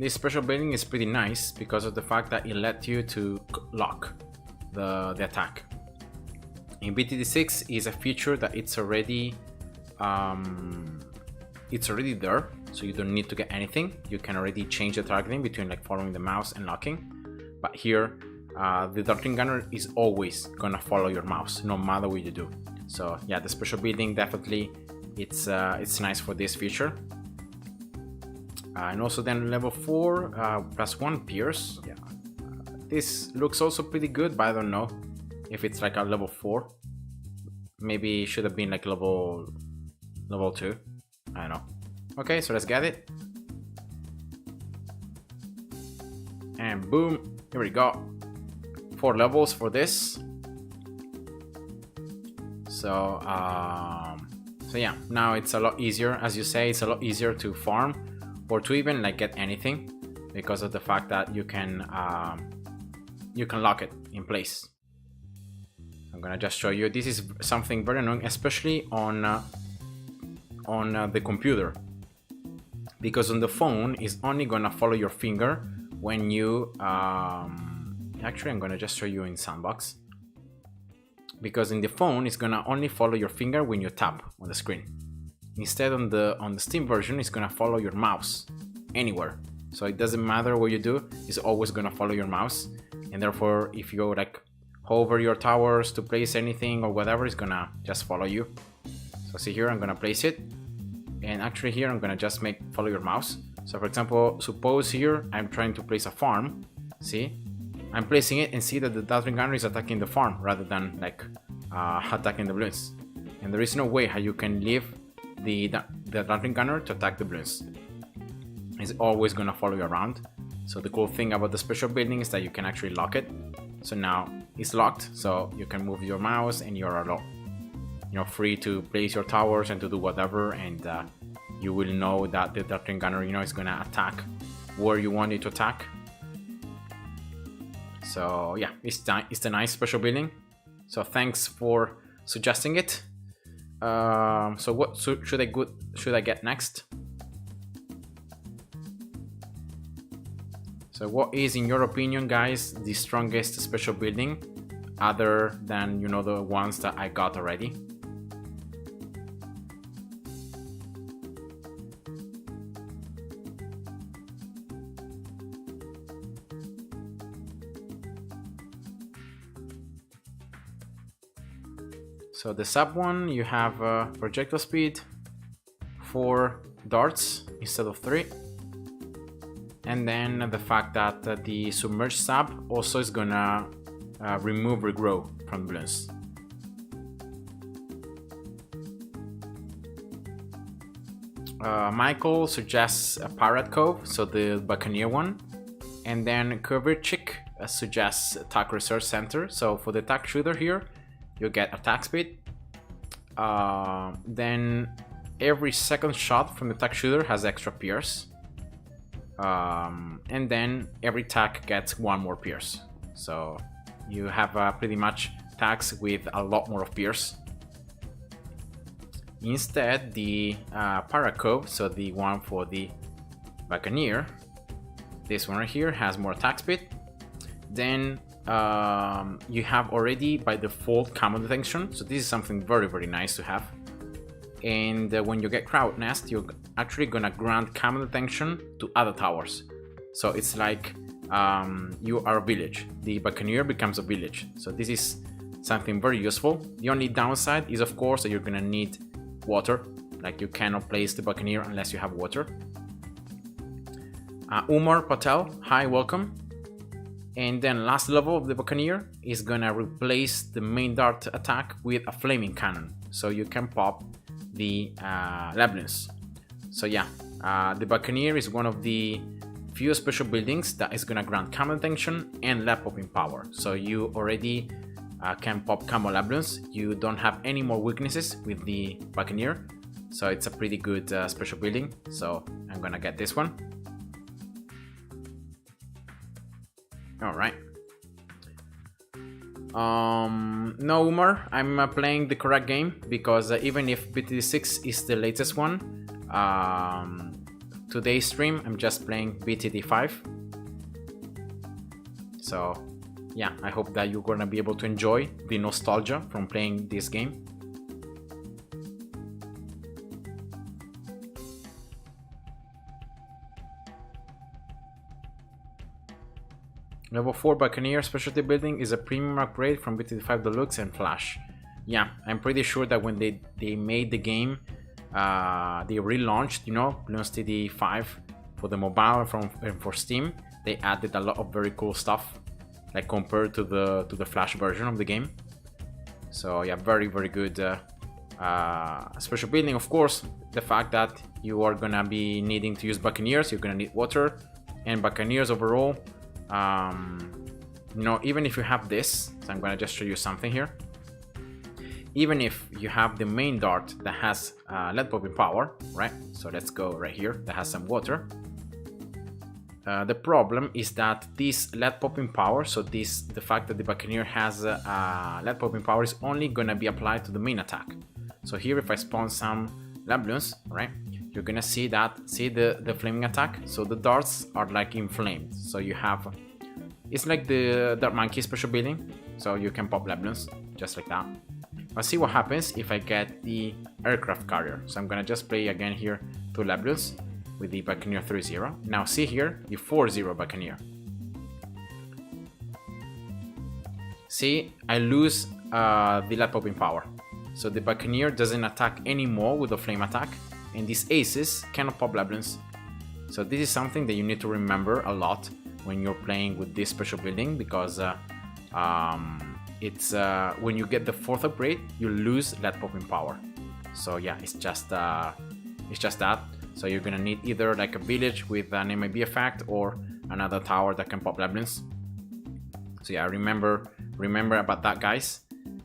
special building is pretty nice because of the fact that it lets you to lock the attack. In BTD6 is a feature that it's already there, so you don't need to get anything. You can already change the targeting between like following the mouse and locking. But here, the Darkling Gunner is always gonna follow your mouse, no matter what you do. So yeah, the special building definitely it's nice for this feature. And also then level 4 +1 pierce. Yeah, this looks also pretty good, but I don't know if it's like a level 4. Maybe it should have been like level 2. I don't know. Okay, so let's get it. And boom, here we go. 4 levels for this. So yeah, now it's a lot easier. As you say, it's a lot easier to farm or to even like get anything because of the fact that you can lock it in place. I'm gonna just show you. This is something very annoying, especially on the computer, because on the phone is only gonna follow your finger when you actually I'm gonna just show you in Sandbox, because in the phone it's gonna only follow your finger when you tap on the screen. Instead on the Steam version it's gonna follow your mouse anywhere, so it doesn't matter what you do, it's always gonna follow your mouse. And therefore if you like hover your towers to place anything or whatever, it's gonna just follow you. So see here, I'm gonna place it, and actually here I'm gonna just follow your mouse. So for example, suppose here I'm trying to place a farm. See, I'm placing it and see that the Dazzling Gunner is attacking the farm rather than like attacking the balloons. And there is no way how you can leave the Dazzling Gunner to attack the balloons. It's always gonna follow you around. So the cool thing about the special building is that you can actually lock it. So now it's locked, so you can move your mouse and you're free to place your towers and to do whatever, and you will know that the Dazzling Gunner, is gonna attack where you want it to attack. So yeah, it's a nice special building. So thanks for suggesting it. So what should I get next? So what is, in your opinion, guys, the strongest special building other than, the ones that I got already? So the sub one, you have projectile speed, 4 darts instead of 3. And then the fact that the submerged sub also is gonna remove regrow from balloons. Michael suggests a Pirate Cove, so the Buccaneer one. And then Kurvirchik suggests Attack Research Center. So for the attack shooter here, you get attack speed. Then every second shot from the attack shooter has extra pierce. And then every attack gets 1 more pierce. So you have pretty much attacks with a lot more of pierce. Instead, the Pirate Cove, so the one for the Buccaneer, this one right here has more attack speed. Then you have already by default camo detection, so this is something very, very nice to have. And when you get Crowd Nest, you're actually gonna grant camo detection to other towers. So it's like you are a village. The Buccaneer becomes a village. So this is something very useful. The only downside is, of course, that you're gonna need water. Like, you cannot place the Buccaneer unless you have water. Umar Patel, hi, welcome. And then last level of the Buccaneer is gonna replace the main dart attack with a flaming cannon. So you can pop the Labyrinths. So yeah, the Buccaneer is one of the few special buildings that is gonna grant camo detection and lab popping power. So you already can pop camo Labyrinths. You don't have any more weaknesses with the Buccaneer. So it's a pretty good special building. So I'm gonna get this one. All right. No, Umar, I'm playing the correct game, because even if BTD6 is the latest one, today's stream I'm just playing BTD5. So yeah, I hope that you're gonna be able to enjoy the nostalgia from playing this game. Level 4 Buccaneer specialty building is a premium upgrade from BTD5 Deluxe and Flash. Yeah, I'm pretty sure that when they made the game, they relaunched, Bloons TD5 for the mobile and for Steam, they added a lot of very cool stuff, like compared to the Flash version of the game. So yeah, very good special building. Of course, the fact that you are gonna be needing to use Buccaneers, you're gonna need water, and Buccaneers overall, you know, even if you have this, so I'm gonna just show you something here. Even if you have the main dart that has lead popping power, right? So let's go right here, that has some water. The problem is that this lead popping power, so the fact that the Buccaneer has lead popping power is only gonna be applied to the main attack. So here, if I spawn some lead balloons, right, you're gonna see the flaming attack. So the darts are like inflamed. So you have, it's like the Dark Monkey special building. So you can pop lead balloons just like that. I'll see what happens if I get the aircraft carrier. So I'm gonna just play again here 2 lead balloons with the Buccaneer 3-0. Now see here, the 4-0 Buccaneer. See, I lose the lead popping power. So the Buccaneer doesn't attack anymore with the flame attack, and these aces cannot pop lead balloons. So this is something that you need to remember a lot when you're playing with this special building, because it's when you get the 4th upgrade, you lose lead popping power. So yeah, it's just that. So you're gonna need either like a village with an MAB effect or another tower that can pop lead balloons. So yeah, remember about that, guys.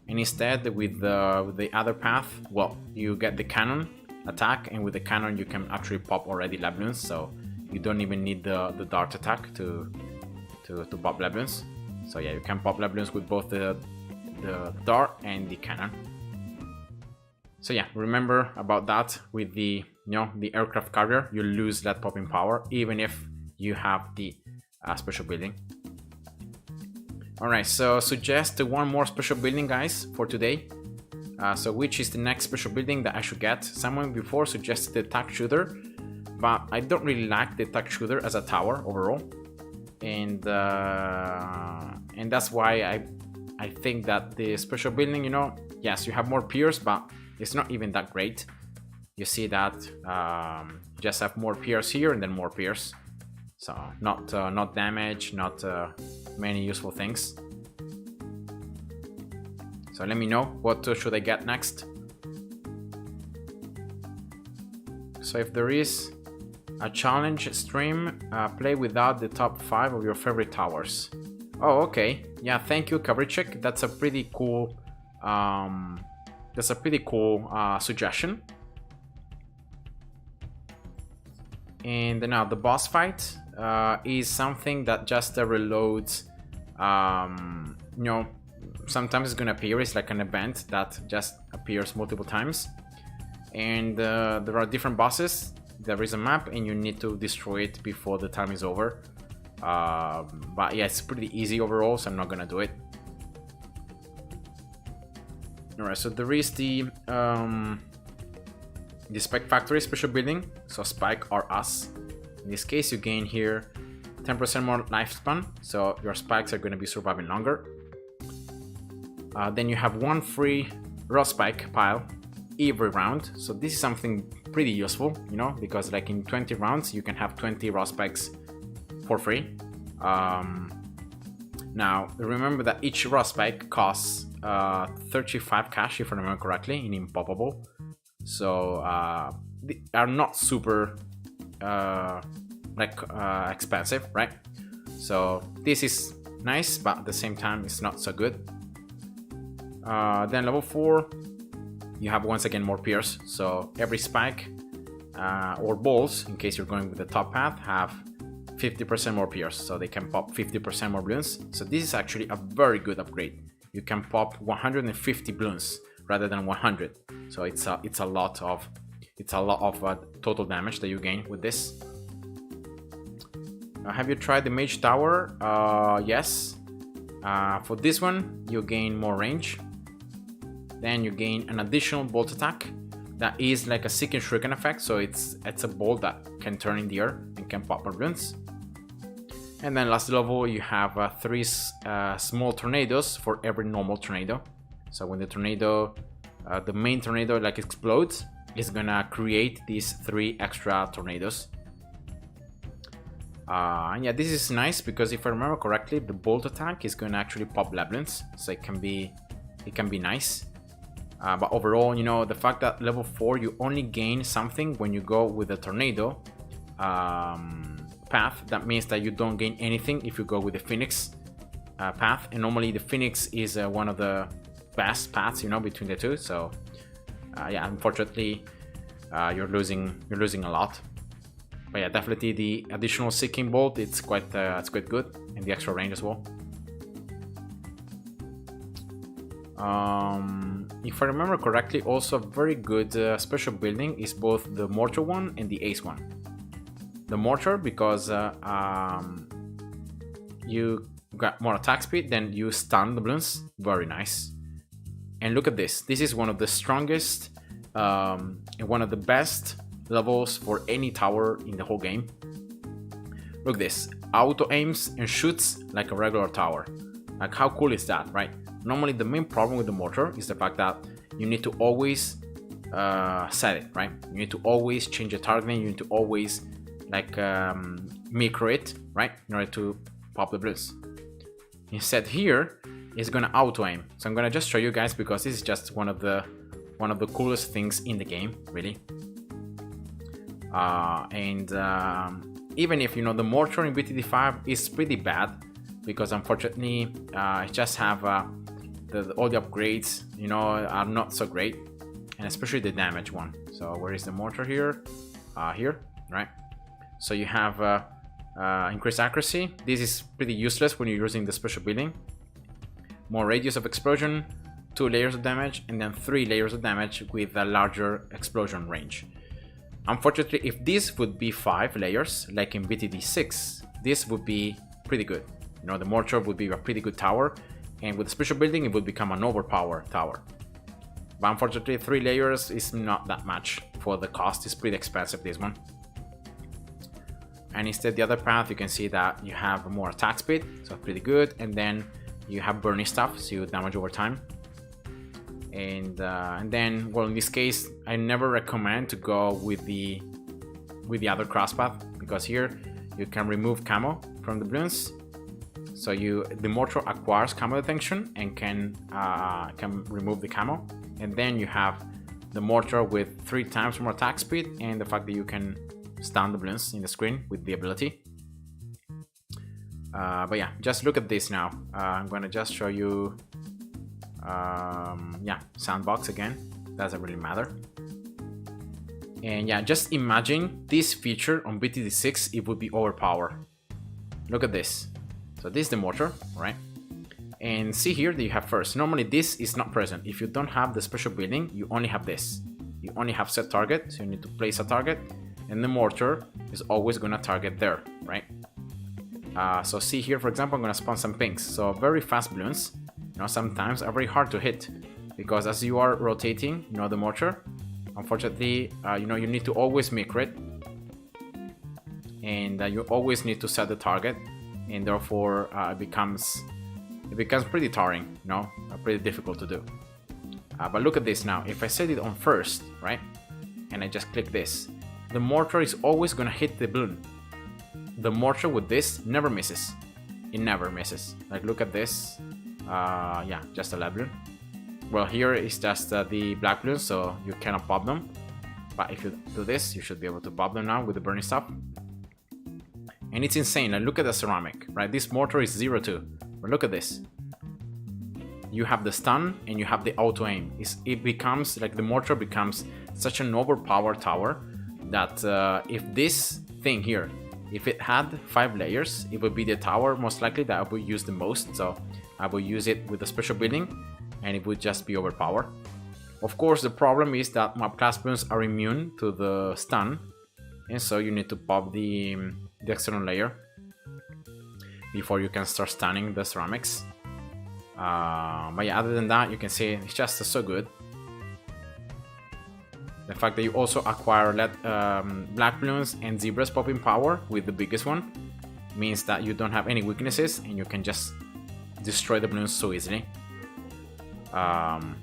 And instead, with the other path, well, you get the cannon attack, and with the cannon you can actually pop already lead balloons. So you don't even need the dart attack to pop lead balloons. So yeah, you can pop lead balloons with both the dart and the cannon. So yeah, remember about that. With the the aircraft carrier, you lose lead popping power even if you have the special building. Alright, so suggest one more special building, guys, for today. So which is the next special building that I should get? Someone before suggested the tack shooter, but I don't really like the tack shooter as a tower overall, and that's why I think that the special building, yes, you have more pierce, but it's not even that great. You see that just have more pierce here and then more pierce, so not damage, not many useful things. So let me know what should I get next. So if there is a challenge stream, play without the top 5 of your favorite towers. Oh, okay. Yeah, thank you, Kabrichek. That's a pretty cool suggestion. And now the boss fight is something that just reloads. Sometimes it's gonna appear. It's like an event that just appears multiple times, and there are different bosses. There is a map, and you need to destroy it before the time is over. But yeah, it's pretty easy overall, so I'm not gonna do it. Alright, so there is the Spike Factory special building. So Spike or Us. In this case, you gain here 10% more lifespan, so your spikes are going to be surviving longer. Then you have 1 free raw spike pile every round. So this is something pretty useful, because like in 20 rounds, you can have 20 raw spikes for free. Now, remember that each raw spike costs 35 cash, if I remember correctly, in Impoppable. So they are not super expensive, right? So this is nice, but at the same time it's not so good. Then level 4, you have once again more pierce, so every spike or balls, in case you're going with the top path, have 50% more pierce, so they can pop 50% more balloons. So this is actually a very good upgrade. You can pop 150 balloons rather than 100, so it's a lot of total damage that you gain with this. Have you tried the Mage Tower? Yes. For this one, you gain more range. Then you gain an additional bolt attack that is like a Seeking Shuriken effect, so it's a bolt that can turn in the air and can pop more balloons. And then last level, you have 3 small tornadoes for every normal tornado. So when the tornado, the main tornado explodes, it's gonna create these 3 extra tornadoes. And yeah, this is nice because if I remember correctly, the bolt attack is going to actually pop Leblins, so it can be nice. But overall, you know, the fact that level 4 you only gain something when you go with the tornado path, that means that you don't gain anything if you go with the Phoenix path, and normally the Phoenix is one of the best paths, you know, between the two. So yeah, unfortunately you're losing a lot. But yeah, definitely the additional Seeking Bolt, it's quite good, and the extra range as well. If I remember correctly, also a very good special building is both the Mortar one and the Ace one. The Mortar because you got more attack speed, then you stun the balloons, very nice. And look at this, this is one of the strongest and one of the best levels for any tower in the whole game. Look at this, auto aims and shoots like a regular tower. Like, how cool is that, right? Normally the main problem with the mortar is the fact that you need to always set it, right? You need to always change the targeting, you need to always like micro it, right, in order to pop the blues. Instead here is gonna auto aim. So I'm gonna just show you guys because this is just one of the coolest things in the game, really. Even if, you know, the mortar in BTD5 is pretty bad because unfortunately I just have all the upgrades, you know, are not so great, and especially the damage one. So where is the mortar here? Here, right? So you have increased accuracy. This is pretty useless when you're using the special building. More radius of explosion, 2 layers of damage, and then 3 layers of damage with a larger explosion range. Unfortunately, if this would be 5 layers, like in BTD6, this would be pretty good. You know, the mortar would be a pretty good tower, and with special building, it would become an overpowered tower. But unfortunately, 3 layers is not that much for the cost. It's pretty expensive, this one. And instead, the other path, you can see that you have more attack speed, so pretty good. And then you have burning stuff, so you damage over time. And then, well, in this case, I never recommend to go with the other cross path, because here you can remove camo from the balloons. So the mortar acquires camo detection and can remove the camo. And then you have the mortar with 3 times more attack speed, and the fact that you can stun the balloons in the screen with the ability. But yeah, just look at this now. I'm gonna just show you yeah, sandbox again, doesn't really matter. And yeah, just imagine this feature on BTD6, it would be overpowered. Look at this. So this is the mortar, right? And see here that you have first. Normally this is not present. If you don't have the special building, you only have this. You only have set target, so you need to place a target, and the mortar is always gonna target there, right? So see here, for example, I'm gonna spawn some pinks. So very fast balloons, you know, sometimes are very hard to hit, because as you are rotating, you know, the mortar, unfortunately, you know, you need to always micro it, and you always need to set the target, and therefore it becomes pretty tiring, you know, pretty difficult to do. But look at this now. If I set it on first, right, and I just click this, the mortar is always gonna hit the balloon. The mortar with this never misses. It never misses. Like, look at this. Yeah, just a lead balloon. Well, here is just the black balloons, so you cannot pop them. But if you do this, you should be able to pop them now with the burning stuff. And it's insane. Like, look at the ceramic, right? This mortar is 0-2. But look at this. You have the stun and you have the auto aim. It becomes like the mortar becomes such an overpowered tower that if this thing here, if it had 5 layers, it would be the tower most likely that I would use the most. So I would use it with a special building and it would just be overpowered. Of course, the problem is that mob class balloons are immune to the stun, and so you need to pop the external layer before you can start stunning the ceramics. But yeah, other than that, you can see it's just so good. The fact that you also acquire black balloons and zebras popping power with the biggest one means that you don't have any weaknesses and you can just destroy the balloons so easily. And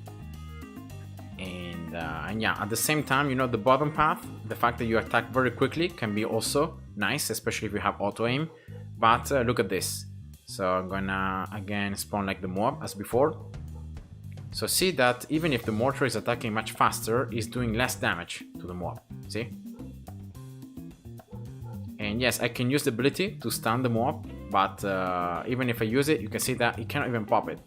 yeah, at the same time, you know, the bottom path, the fact that you attack very quickly can be also nice, especially if you have auto aim. But look at this. So I'm gonna again spawn like the mob as before. So see that even if the mortar is attacking much faster, it's doing less damage to the mob. See? And yes, I can use the ability to stun the mob, but even if I use it, you can see that it cannot even pop it.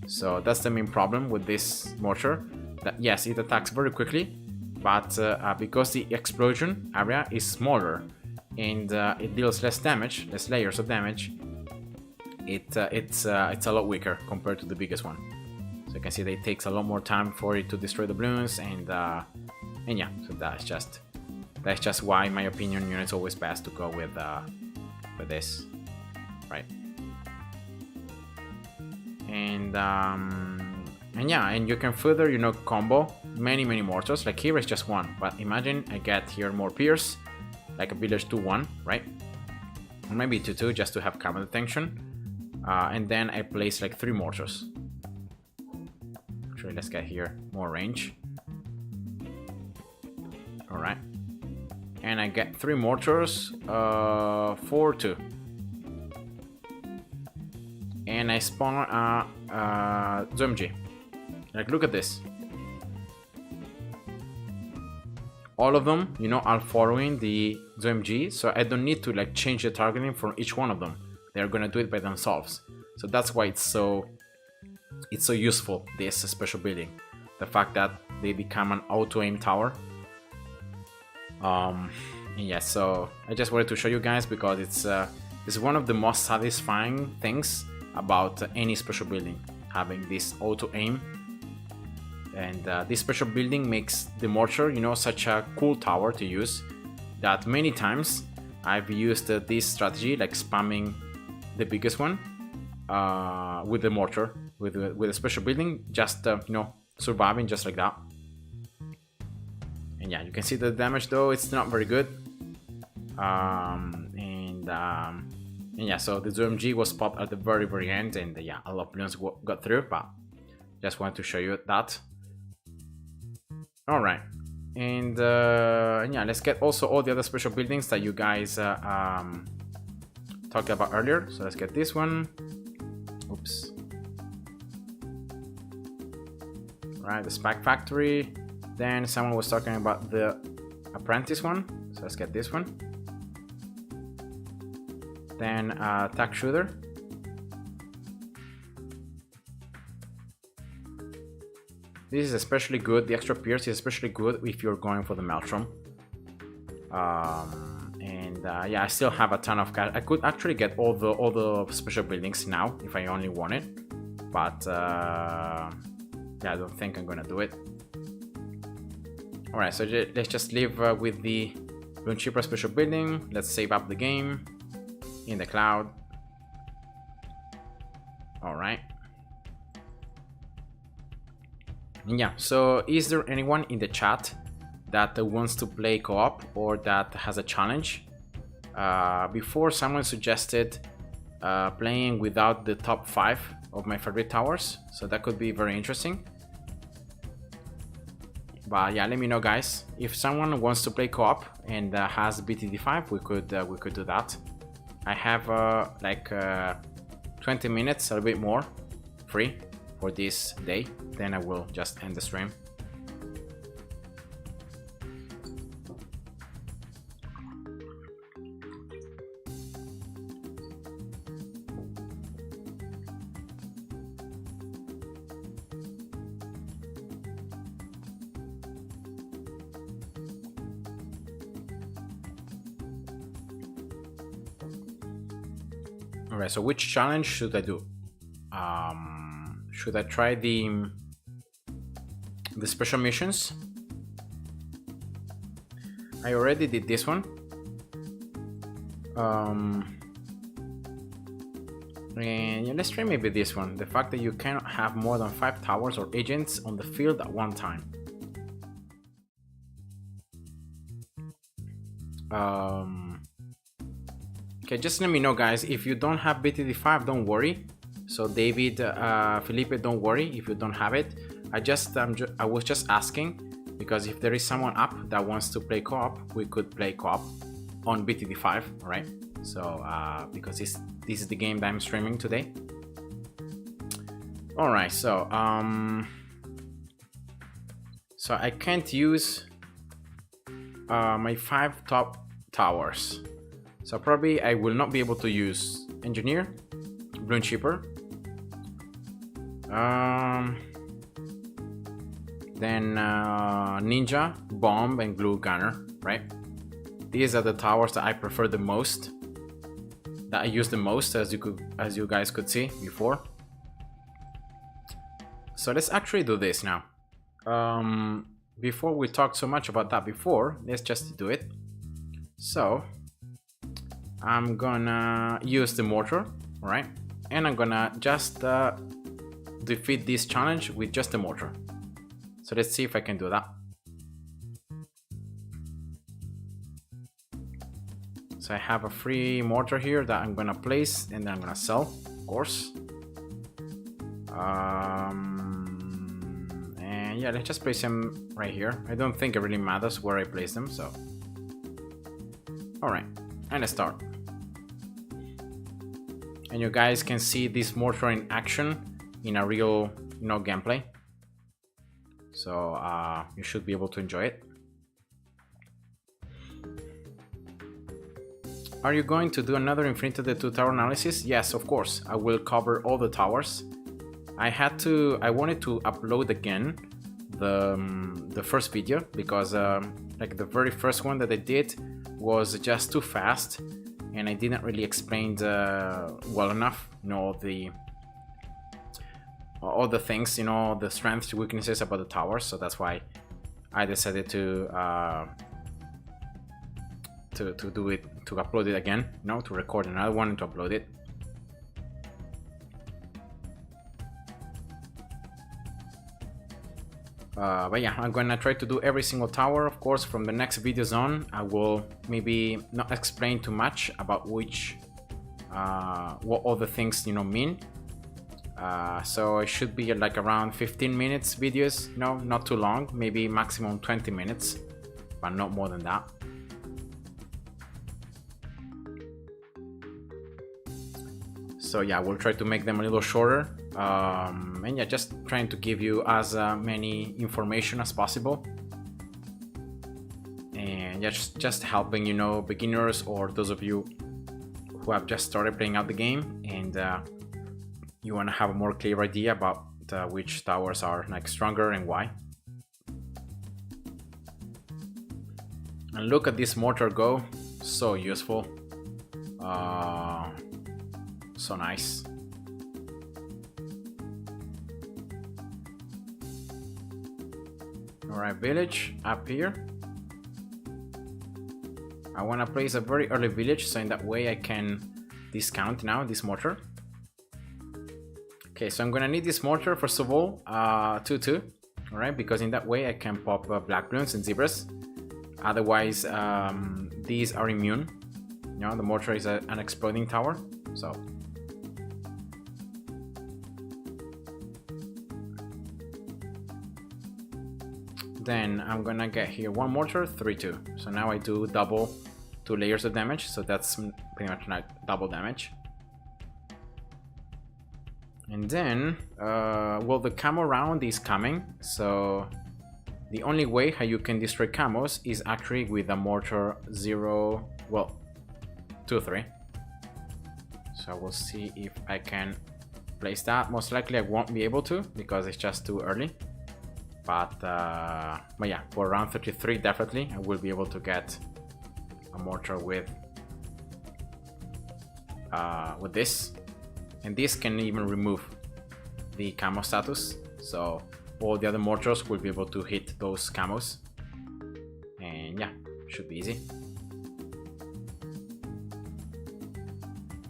So that's the main problem with this mortar. That yes, it attacks very quickly, but because the explosion area is smaller and it deals less damage, less layers of damage, it's a lot weaker compared to the biggest one. So you can see that it takes a lot more time for it to destroy the balloons, and yeah, so that's just why, in my opinion, you know, it's always best to go with this, right? And yeah, and you can further, you know, combo many mortars. Like here is just one, but imagine I get here more pierce, like a village 2-1, right? Or maybe 2-2 just to have camera detection, and then I place like 3 mortars. Actually, let's get here more range. All right. And I get 3 mortars, 4-2. And I spawn ZMG. Like, look at this. All of them, you know, are following the ZMG, so I don't need to like change the targeting for each one of them. They're gonna do it by themselves. So that's why it's so useful, this special building. The fact that they become an auto aim tower. Yeah, so I just wanted to show you guys because it's one of the most satisfying things about any special building, having this auto aim. And this special building makes the mortar, you know, such a cool tower to use that many times I've used this strategy, like spamming the biggest one with the mortar, with a special building, just you know, surviving just like that. And yeah, you can see the damage though, it's not very good. And yeah, so the ZMG was popped at the very end, and yeah, a lot of balloons got through, but just wanted to show you that. All right, and yeah, let's get also all the other special buildings that you guys talked about earlier. So let's get this one. Oops. All right, the Spike Factory. Then someone was talking about the Apprentice one, so let's get this one. Then Tack Shooter. This is especially good. The extra pierce is especially good if you're going for the Maelstrom. And yeah, I still have a ton of cash. I could actually get all the special buildings now if I only wanted, but yeah, I don't think I'm gonna do it. All right, so let's just leave with the Balloon Cheaper special building. Let's save up the game in the cloud. All right. Yeah, so is there anyone in the chat that wants to play co-op or that has a challenge? Before, someone suggested playing without the top 5 of my favorite towers, so that could be very interesting. But yeah, let me know, guys. If someone wants to play co-op and has BTD5, we could do that. I have like 20 minutes, a little bit more, free for this day. Then I will just end the stream. Alright, so which challenge should I do? Should I try the special missions? I already did this one. And yeah, let's try maybe this one. The fact that you cannot have more than 5 towers or agents on the field at one time. Okay, just let me know, guys. If you don't have BTD5, don't worry. So David, Felipe, don't worry if you don't have it. I was just asking because if there is someone up that wants to play co-op, we could play co-op. on BTD5, right? So because this is the game that I'm streaming today. All right, so I can't use my 5 top towers, so probably I will not be able to use Engineer, Bloom Shipper, then Ninja, Bomb, and Glue Gunner, right? These are the towers that I prefer the most, that I use the most, as you guys could see before. So let's actually do this now. Before we talked so much about that before, let's just do it. So I'm gonna use the mortar, right? And I'm gonna just defeat this challenge with just the mortar. So let's see if I can do that. So I have a free mortar here that I'm gonna place and then I'm gonna sell, of course. And yeah, let's just place them right here. I don't think it really matters where I place them, so. Alright, and let's start. And you guys can see this mortar in action in a real, gameplay. So you should be able to enjoy it. Are you going to do another Infinity 2 tower analysis? Yes, of course. I will cover all the towers. I wanted to upload again the first video because like the very first one that I did was just too fast and I didn't really explain well enough, all the things, the strengths, weaknesses about the towers. So that's why I decided to do it, to upload it again, to record another one and to upload it. But yeah, I'm gonna try to do every single tower. Of course, from the next videos on, I will maybe not explain too much about which what all the things mean. So it should be like around 15 minutes videos, not too long, maybe maximum 20 minutes, but not more than that. So yeah, we'll try to make them a little shorter, and yeah, just trying to give you as many information as possible, and yeah, just helping beginners or those of you who have just started playing out the game and you want to have a more clear idea about which towers are like stronger and why. And look at this mortar go, so useful. So nice. Alright, village up here. I want to place a very early village, so in that way I can discount now this mortar. Okay, so I'm gonna need this mortar first of all, 2-2, alright, because in that way I can pop black balloons and zebras. Otherwise, these are immune. The mortar is an exploding tower, so. Then I'm gonna get here one mortar, 3-2. So now I do double 2 layers of damage, so that's pretty much like double damage. And then, well, the camo round is coming, so the only way how you can destroy camos is actually with a mortar 2-3. So we'll see if I can place that. Most likely I won't be able to because it's just too early. But yeah, for round 33 definitely I will be able to get a mortar with this, and this can even remove the camo status, so all the other mortars will be able to hit those camos, and yeah, should be easy.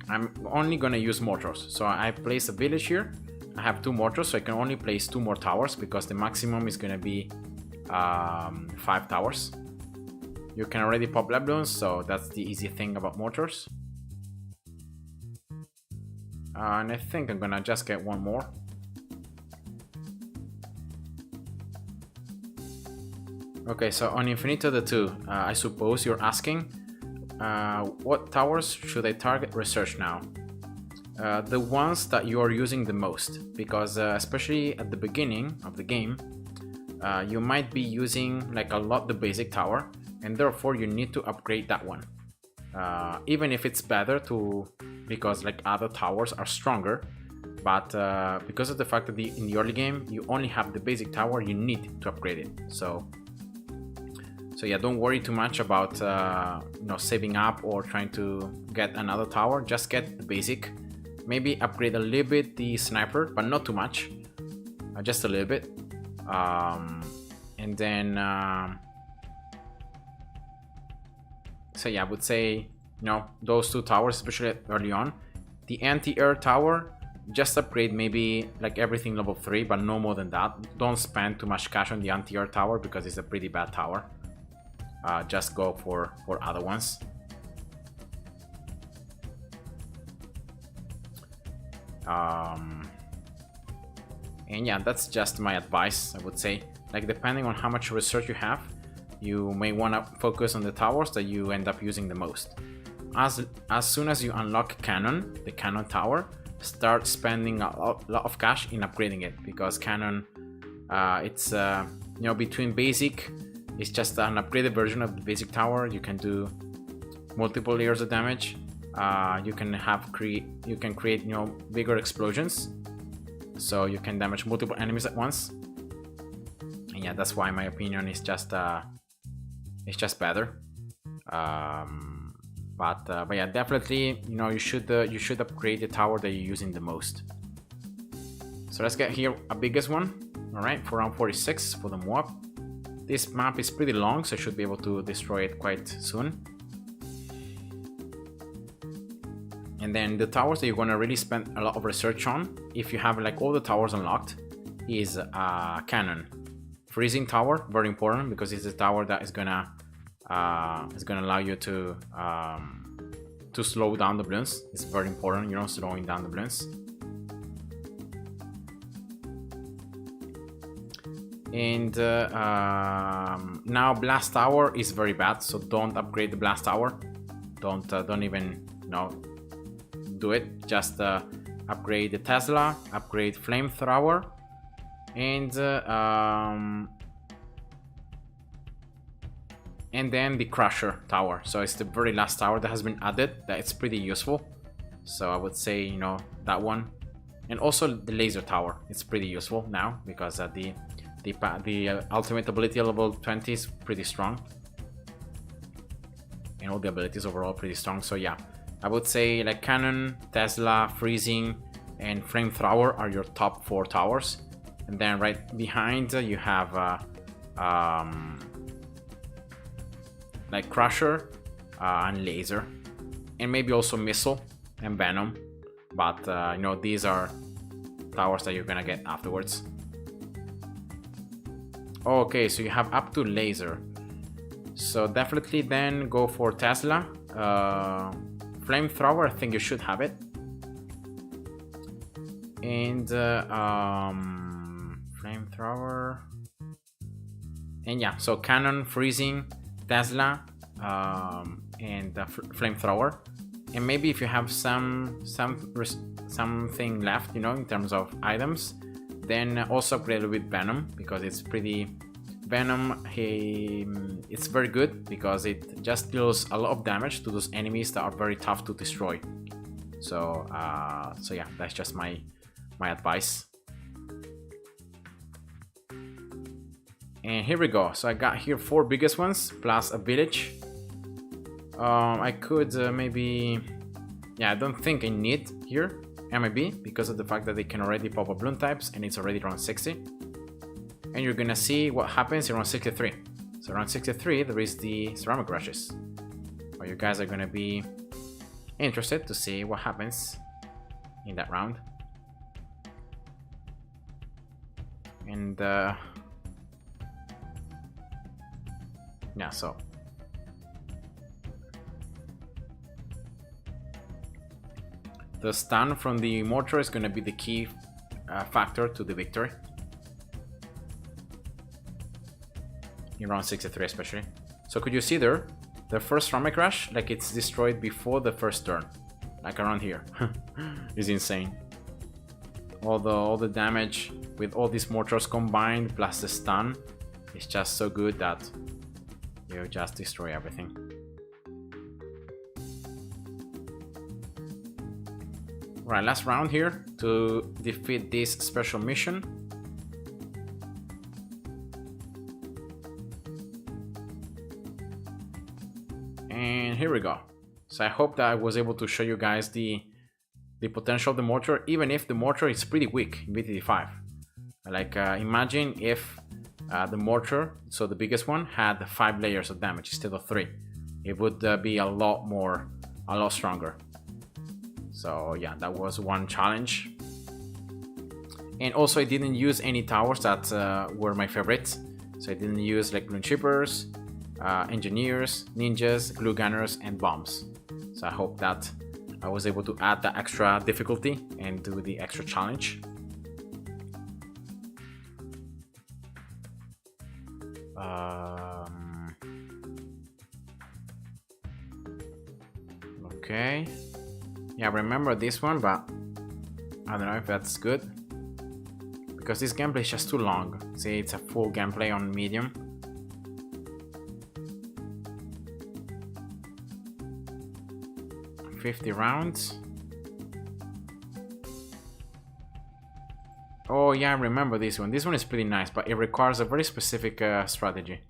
I'm only gonna use mortars, so I place a village here. I have 2 mortars, so I can only place 2 more towers because the maximum is gonna be 5 towers. You can already pop black balloons, so that's the easy thing about mortars. And I think I'm gonna just get 1 more. Okay, so on Infinito the 2, I suppose you're asking, what towers should I target? Research now. The ones that you are using the most, because especially at the beginning of the game, you might be using like a lot the basic tower, and therefore you need to upgrade that one. Even if it's better to, because like other towers are stronger, but because of the fact that in the early game you only have the basic tower, you need to upgrade it. So yeah, don't worry too much about saving up or trying to get another tower. Just get the basic. Maybe upgrade a little bit the sniper, but not too much, just a little bit. And then so yeah, I would say those two towers, especially early on. The anti-air tower, just upgrade maybe like everything level 3, but no more than that. Don't spend too much cash on the anti-air tower because it's a pretty bad tower. Just go for other ones. And yeah, that's just my advice. I would say, like, depending on how much research you have, you may want to focus on the towers that you end up using the most. As soon as you unlock cannon, the cannon tower, start spending a lot of cash in upgrading it, because cannon, it's between basic, it's just an upgraded version of the basic tower. You can do multiple layers of damage. You can create bigger explosions, so you can damage multiple enemies at once. And yeah, that's why my opinion is just better. But yeah, definitely you should upgrade the tower that you're using the most. So let's get here a biggest one. All right, for round 46 for the Moab. This map is pretty long, so I should be able to destroy it quite soon. And then the towers that you're gonna really spend a lot of research on, if you have like all the towers unlocked, is cannon. Freezing tower, very important, because it's a tower that is gonna allow you to slow down the balloons. It's very important, slowing down the balloons. And now blast tower is very bad, so don't upgrade the blast tower. Don't even do it. Just upgrade the Tesla, upgrade flamethrower, and then the crusher tower. So it's the very last tower that has been added, that it's pretty useful. So I would say that one, and also the laser tower. It's pretty useful now, because the ultimate ability level 20 is pretty strong, and all the abilities overall pretty strong. So yeah, I would say like cannon, Tesla, freezing, and flamethrower are your top 4 towers. And then right behind you have like crusher and laser, and maybe also missile and venom. But these are towers that you're gonna get afterwards. Okay, so you have up to laser, so definitely then go for Tesla. Flamethrower, I think you should have it. And flamethrower, and yeah, so cannon, freezing, Tesla, and flamethrower. And maybe if you have something left, in terms of items, then also upgrade it with venom, because it's pretty venom. It's very good because it just deals a lot of damage to those enemies that are very tough to destroy. So yeah, that's just my advice. And here we go. So I got here 4 biggest ones plus a village. I could maybe, yeah, I don't think I need here MIB, because of the fact that they can already pop up balloon types, and it's already around 60. And you're gonna see what happens around 63. So around 63 there is the ceramic rushes. Or you guys are gonna be interested to see what happens in that round. And yeah, so the stun from the mortar is going to be the key factor to the victory in round 63 especially. So could you see there, the first Rama Crash, like it's destroyed before the first turn, like around here. It's insane. All the damage with all these mortars combined plus the stun is just so good that you just destroy everything. Right, last round here to defeat this special mission. And here we go. So I hope that I was able to show you guys the potential of the mortar, even if the mortar is pretty weak in BTD5. Like imagine if the mortar, so the biggest one, had 5 layers of damage instead of 3. It would be a lot stronger. So yeah, that was one challenge. And also I didn't use any towers that were my favorites. So I didn't use like Bloom Chippers, engineers, ninjas, glue gunners, and bombs. So I hope that I was able to add the extra difficulty and do the extra challenge. Okay. Yeah, I remember this one, but I don't know if that's good. Because this gameplay is just too long. See, it's a full gameplay on medium. $50 rounds. Oh yeah, I remember this one. This one is pretty nice, but it requires a very specific strategy.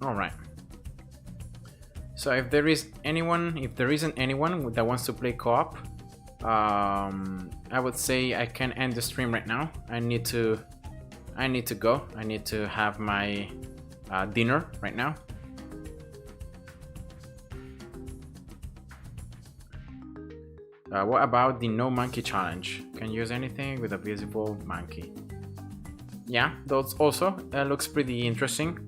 All right. So if there isn't anyone that wants to play co-op, I would say I can end the stream right now. I need to go. I need to have my dinner right now. What about the no monkey challenge? Can use anything with a visible monkey. Yeah, those also looks pretty interesting.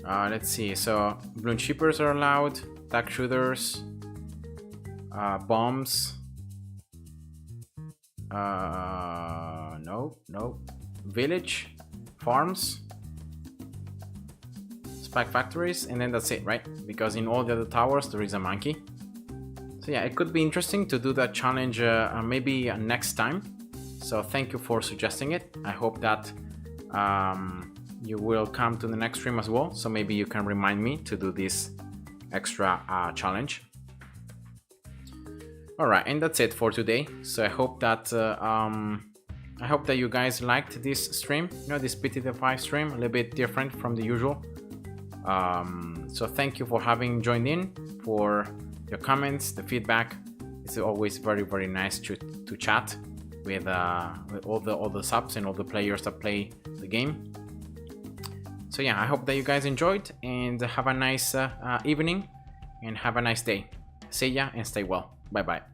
Let's see. So Bloom Chippers are allowed, tack shooters, bombs. No. Village, farms, spike factories, and then that's it, right? Because in all the other towers there is a monkey. So yeah, it could be interesting to do that challenge maybe next time. So thank you for suggesting it. I hope that you will come to the next stream as well. So maybe you can remind me to do this extra challenge. All right, and that's it for today. So I hope that you guys liked this stream. You know, this BTD5 stream, a little bit different from the usual. So thank you for having joined in, for your comments, the feedback. It's always very, very nice to chat with all the subs and all the players that play the game. So yeah, I hope that you guys enjoyed, and have a nice evening and have a nice day. See ya and stay well. Bye bye.